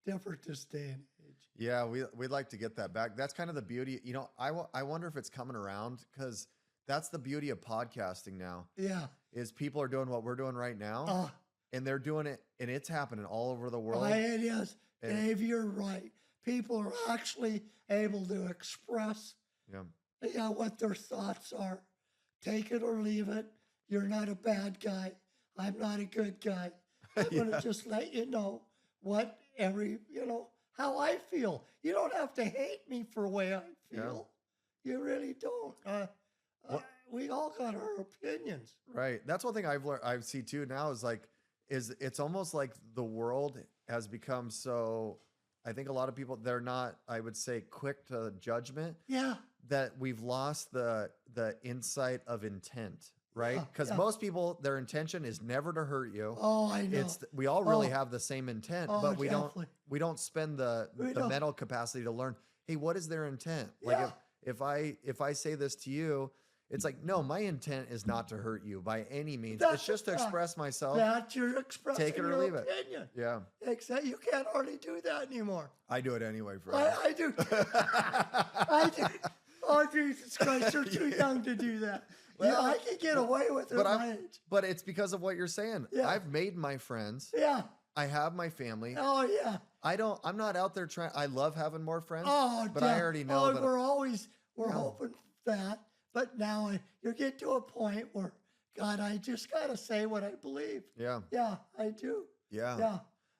different this day and age. Yeah, we'd like to get that back. That's kind of the beauty. You know, I wonder if it's coming around, because that's the beauty of podcasting now. Yeah. Is people are doing what we're doing right now, and they're doing it, and it's happening all over the world. It is. And- Dave, you're right. People are actually able to express what their thoughts are. Take it or leave it. You're not a bad guy. I'm not a good guy. I'm going to just let you know how I feel. You don't have to hate me for the way I feel. You really don't. We all got our opinions. Right. That's one thing I've learned. I see too now is it's almost like the world has become so. I think a lot of people, they're not, I would say, quick to judgment. Yeah. That we've lost the insight of intent, right? Because Yeah. most people, their intention is never to hurt you. Oh, I know. We all really have the same intent, but we definitely. don't spend the don't. mental capacity to learn. Hey, what is their intent? Like if I say this to you, it's like, no, my intent is not to hurt you by any means. It's just to express myself. That you're expressing Take it or your leave it. opinion. Yeah, Exactly. You can't hardly do that anymore. I do it anyway, Fred. I do. I do. Oh, Jesus Christ, you're too young to do that. Well, I can get away with it at my age. But it's because of what you're saying. Yeah. I've made my friends. Yeah. I have my family. Oh, yeah. I'm not out there trying. I love having more friends. Oh, but I already know oh, that. we're hoping that. But now you get to a point where, God, I just got to say what I believe. Yeah. Yeah, I do. Yeah. Yeah.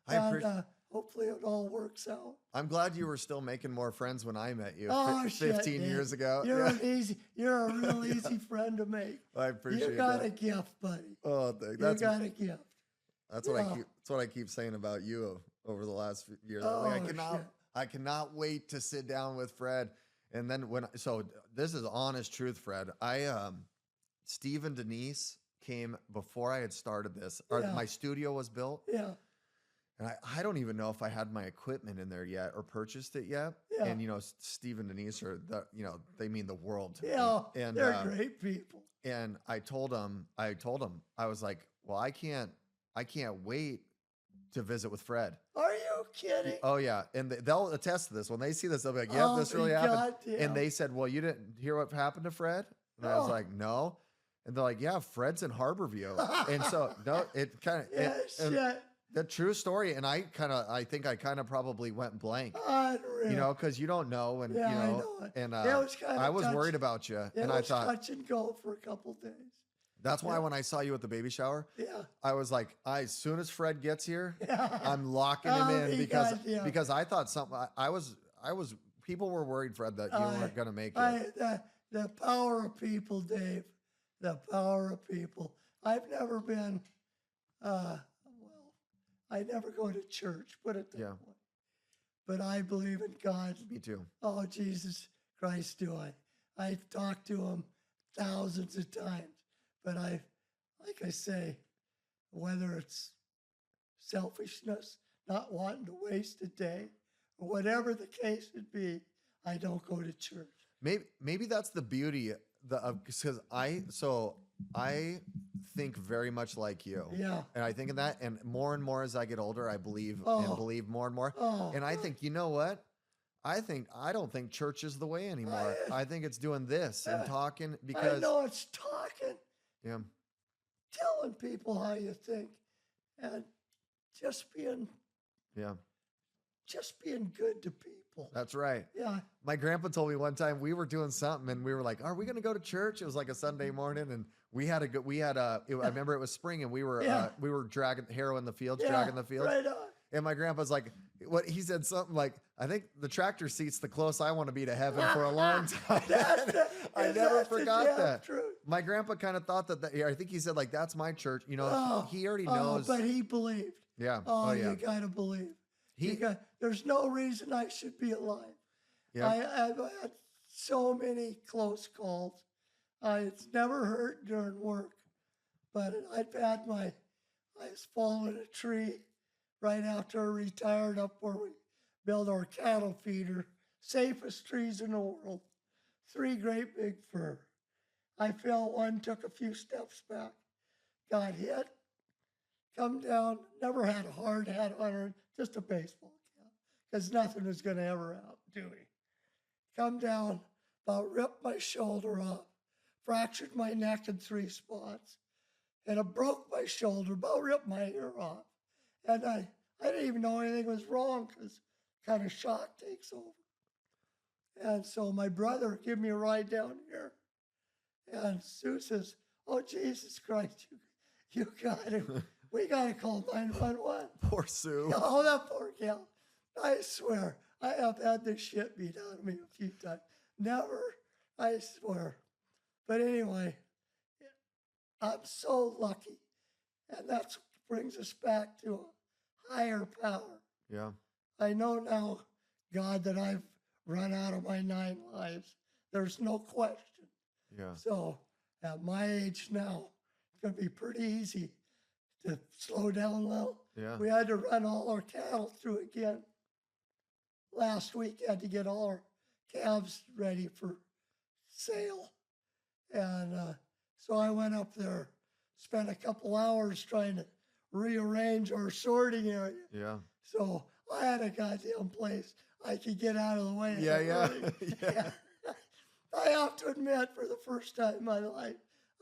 I And appreciate. hopefully it all works out. I'm glad you were still making more friends when I met you Oh, 15 shit, years ago. You're Yeah. you're a real easy friend to make. I appreciate You got that. a gift, buddy. Oh, You got a gift. that's what Yeah. that's what I keep saying about you over the last few years. Oh, Like, shit. I cannot wait to sit down with Fred. And then so this is honest truth, Fred. Steve and Denise came before I had started this. Yeah. My studio was built. Yeah. And I don't even know if I had my equipment in there yet or purchased it yet. Yeah. And, Steve and Denise are, they mean the world to Yeah. me. And They're great people. And I told them, I was like, well, I can't wait to visit with Fred. Are you kidding? Oh yeah. And they'll attest to this. When they see this, they'll be like, yep, Oh, this really happened. goddamn. And they said, well, you didn't hear what happened to Fred? And I was Oh. like, no. And they're like, yeah, Fred's in Harborview. And so, no, it kind of, Yeah, shit. the true story. And I think I kind of probably went blank, Unreal. because you don't know. And, Yeah, I know it. and It was kinda I was touch- worried about you. It And I was thought, touch and go for a couple days. that's why Yeah. when I saw you at the baby shower, Yeah. I was like, as soon as Fred gets here, Yeah. I'm locking him Oh, in my because God, yeah. because I thought people were worried, Fred, that you weren't going to make it. The power of people, Dave. The power of people. I've never been, I never go to church, put it that Yeah. way. But I believe in God. Me too. Oh, Jesus Christ, do I. I've talked to him thousands of times. But like I say, whether it's selfishness, not wanting to waste a day, or whatever the case would be, I don't go to church. Maybe that's the beauty because I think very much like you. Yeah. And I think in that, and more as I get older, I believe Oh. and believe more and more. Oh, And I think, you know what? I don't think church is the way anymore. I think it's doing this and talking I because know it's talking, yeah. telling people how you think, and just being good to people. That's right. Yeah. My grandpa told me one time we were doing something and we were like, "Are we going to go to church?" It was like a Sunday morning, and I remember it was spring, and we were dragging harrowing the fields, dragging the fields. Right on. And my grandpa's like, what he said something like, "I think the tractor seat's the close I want to be to heaven for a long time." I never forgot that. Truth. My grandpa kind of thought that. I think he said like, "That's my church." He already knows. But he believed. Yeah. Oh, yeah. you gotta believe. There's no reason I should be alive. Yeah. I've had so many close calls. It's never hurt during work, but I was falling in a tree right after I retired up where we built our cattle feeder, safest trees in the world, 3 great big fir. I fell one, took a few steps back, got hit, come down, never had a hard hat on her, just a baseball cap, because nothing was going to ever outdo me. Come down, about ripped my shoulder off, fractured my neck in 3 spots, and I broke my shoulder, about ripped my ear off. And I didn't even know anything was wrong because kind of shock takes over. And so my brother gave me a ride down here. And Sue says, "Oh, Jesus Christ, you got to, we got to call 911. Poor Sue. Oh, that poor gal. I swear, I have had this shit beat out of me a few times. Never, I swear. But anyway, I'm so lucky. And that brings us back to a higher power. Yeah. I know now, God, that I've run out of my 9 lives. There's no question. Yeah. So at my age now, it's going to be pretty easy to slow down a little. Yeah. We had to run all our cattle through again. Last week, had to get all our calves ready for sale. And so I went up there, spent a couple hours trying to rearrange our sorting area. Yeah. So I had a goddamn place I could get out of the way. Yeah. Yeah. I have to admit, for the first time in my life,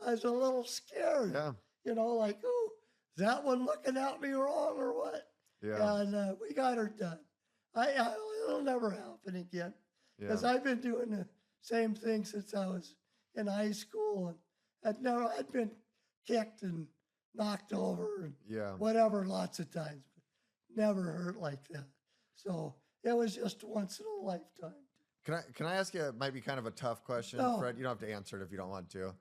I was a little scared. Yeah. You know, like, oh, is that one looking at me wrong or what? Yeah. And we got her done. It'll never happen again because Yeah. I've been doing the same thing since I was in high school, and I'd been kicked and knocked over and Yeah. whatever lots of times. But never hurt like that. So it was just once in a lifetime. Can I ask you? It might be kind of a tough question, No. Fred. You don't have to answer it if you don't want to.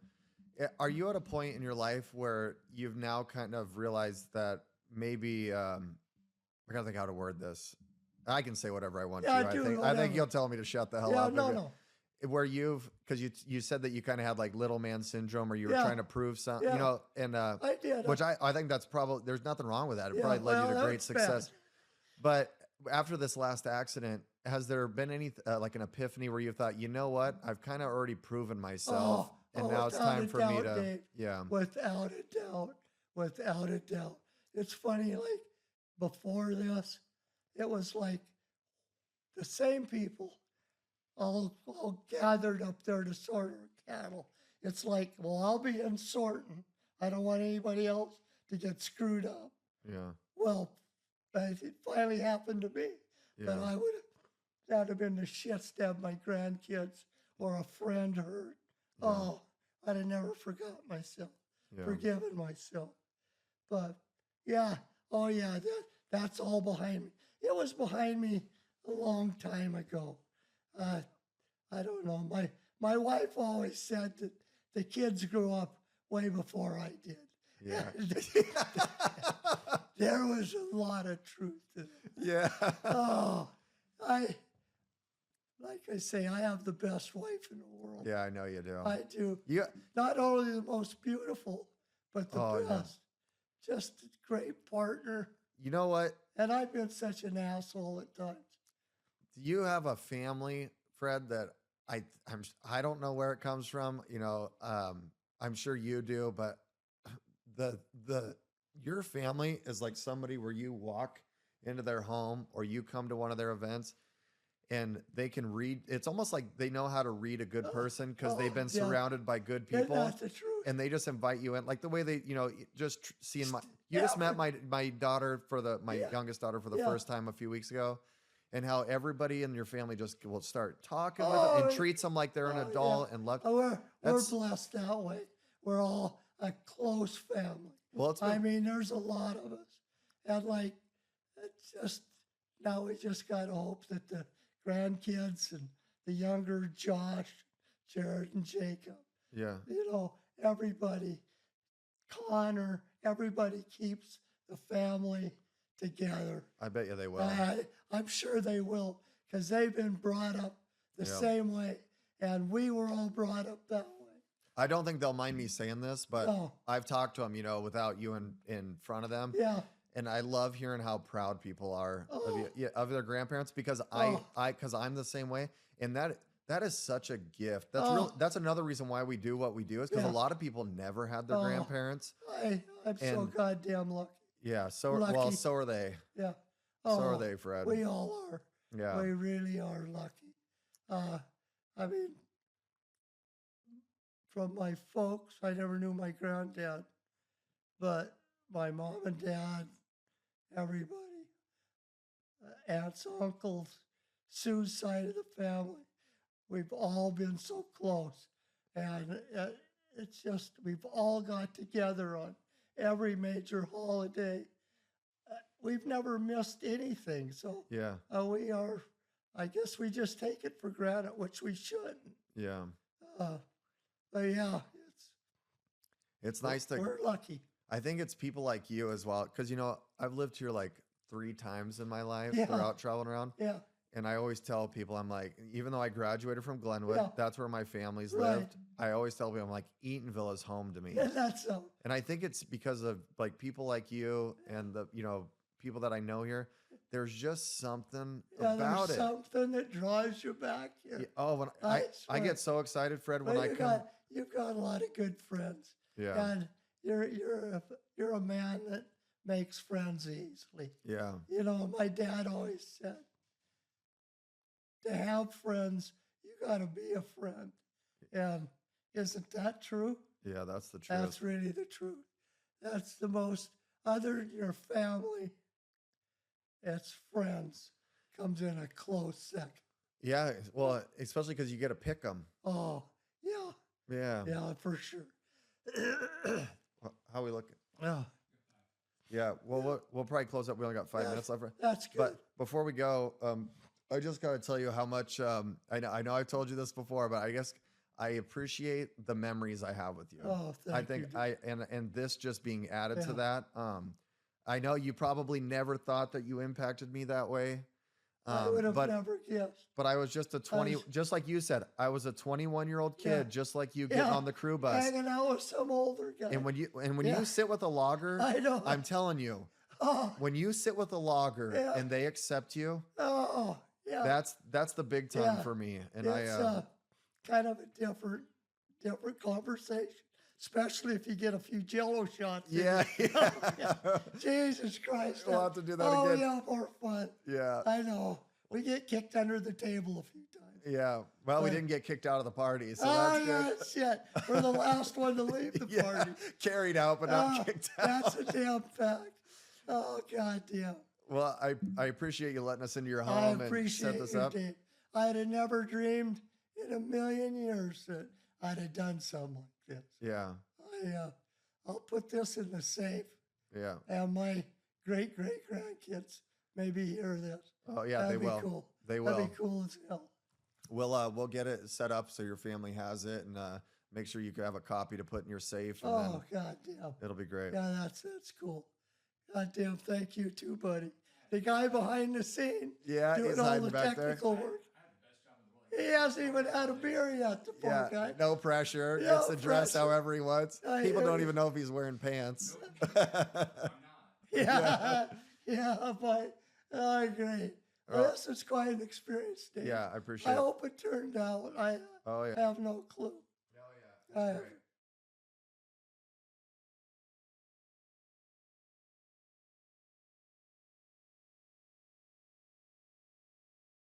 Are you at a point in your life where you've now kind of realized that maybe I gotta think how to word this. I can say whatever I want Yeah, to. do I think whatever. you'll tell me to shut the hell Yeah, up. no. Where because you said that you kind of had like little man syndrome, or you were Yeah. trying to prove something, Yeah. and I did. which I think that's probably, there's nothing wrong with that. It Yeah, probably led you well, to great that's success. bad. But after this last accident, has there been any like an epiphany where you thought, you know what, I've kind of already proven myself, and now it's without time a for me doubt, to, Dave. yeah, Without a doubt. It's funny, like before this, it was like the same people all gathered up there to sort our cattle. It's like, well, I'll be in sorting. I don't want anybody else to get screwed up. yeah, Well, it finally happened to me. But yeah, that'd have been the shits to have my grandkids or a friend hurt. Yeah. Oh, I'd have never forgot myself, yeah. forgiven myself. But yeah, oh yeah, that's all behind me. It was behind me a long time ago. I don't know. My wife always said that the kids grew up way before I did. Yeah. There was a lot of truth to it. Yeah. Oh, like I say, I have the best wife in the world. Yeah, I know you do. I do. Yeah. Not only the most beautiful, but the Oh, yeah. best. Just a great partner. You know what? And I've been such an asshole at times. You have a family, Fred, that I don't know where it comes from. I'm sure you do, but your family is like somebody where you walk into their home or you come to one of their events and they can read. It's almost like they know how to read a good person because they've been yeah. surrounded by good Isn't people, that the truth? and they just invite you in, like the way they, just seeing you just met my daughter my youngest daughter for the first time a few weeks ago, and how everybody in your family just will start talking with them and treats them like they're an adult and love. We're blessed that way. We're all a close family. Well, I mean, there's a lot of us, and like, it's just now we just got to hope that the grandkids and the younger Josh, Jared, and Jacob, yeah, everybody, Connor, everybody keeps the family together. I bet you they will. I'm sure they will, because they've been brought up the same way, and we were all brought up that way. I don't think they'll mind me saying this, but No. I've talked to them, without you in front of them. Yeah. And I love hearing how proud people are of their grandparents, because because I'm the same way. And that is such a gift. That's another reason why we do what we do, is because a lot of people never had their grandparents. I'm so goddamn lucky. Yeah. So Lucky. so are they. Yeah. So are they, Fred. We all are. Yeah. We really are lucky. I mean, from my folks, I never knew my granddad, but my mom and dad, everybody, aunts, uncles, Sue's side of the family, we've all been so close. And it's just, we've all got together on every major holiday. We've never missed anything. So Yeah. I guess we just take it for granted, which we shouldn't. Yeah. But yeah, It's nice to. we're lucky. I think it's people like you as well, because I've lived here like 3 times in my life Yeah. throughout traveling around. Yeah. And I always tell people, I'm like, even though I graduated from Glenwood, Yeah. that's where my family's Right. lived. I always tell people, I'm like, Eatonville is home to me. Yeah, that's so. And I think it's because of like people like you and the, people that I know here. There's just something about There's it. something that drives you back here. Yeah, oh, when I I swear. get so excited, Fred, when Well, I come. you've got a lot of good friends. Yeah. And you're a man that makes friends easily. Yeah. My dad always said, to have friends, you got to be a friend. And isn't that true? Yeah, that's the truth. That's really the truth. That's the most, other than your family, it's friends. Comes in a close second. Yeah. Well, especially because you get to pick them. Oh, yeah. Yeah. Yeah, for sure. How we looking? Yeah. Yeah. Well, we'll probably close up. We only got 5 minutes left. That's good. But before we go, I just got to tell you how much I know I've told you this before, but I guess I appreciate the memories I have with you. Oh, I thank think you. and this just being added to Yeah. that. I know you probably never thought that you impacted me that way. I would have But never guessed. but I was just a 20, was- just like you said, I was a 21-year-old kid, Yeah. just like you, getting Yeah. on the crew bus. Hanging out with some older guy. And when Yeah. you sit with a logger, I know. I'm telling you, Oh, when you sit with a logger Yeah. and they accept you, oh, yeah. that's the big time Yeah. for me. And It's kind of a different conversation, especially if you get a few Jello shots. in yeah, you. yeah. Jesus Christ. We'll have to do that oh, again. yeah, more fun. Yeah. I know. We get kicked under the table a few times. Yeah. Well, we But- didn't get kicked out of the party, so Oh, that's yeah, good. shit. We're the last one to leave the Yeah. party. Carried out, but not Oh, kicked out. that's a damn fact. Oh, God damn. Well, I appreciate you letting us into your I home and set appreciate this your up. Dave. I'd have never dreamed in a million years that I'd have done something like this. Yeah. I'll put this in the safe, Yeah. and my great grandkids maybe hear this. Oh yeah, That'd they be will. cool. They will. That'd be cool as hell. We'll get it set up so your family has it, and make sure you can have a copy to put in your safe, and Oh, God damn. then it'll be great. Yeah, that's cool. God damn, thank you too, buddy. The guy behind the scene Yeah, doing he's all hiding the back there. technical work. He hasn't even had a beer yet, the poor Yeah, guy. no pressure. No Gets to dress pressure. however he wants. I People hear don't you. even know if he's wearing pants. Yeah, yeah, but great. Well, Well, this is quite an experience, Dave. yeah, I I appreciate it. hope it turned out. I Oh yeah. have no clue. Oh yeah. I, Great.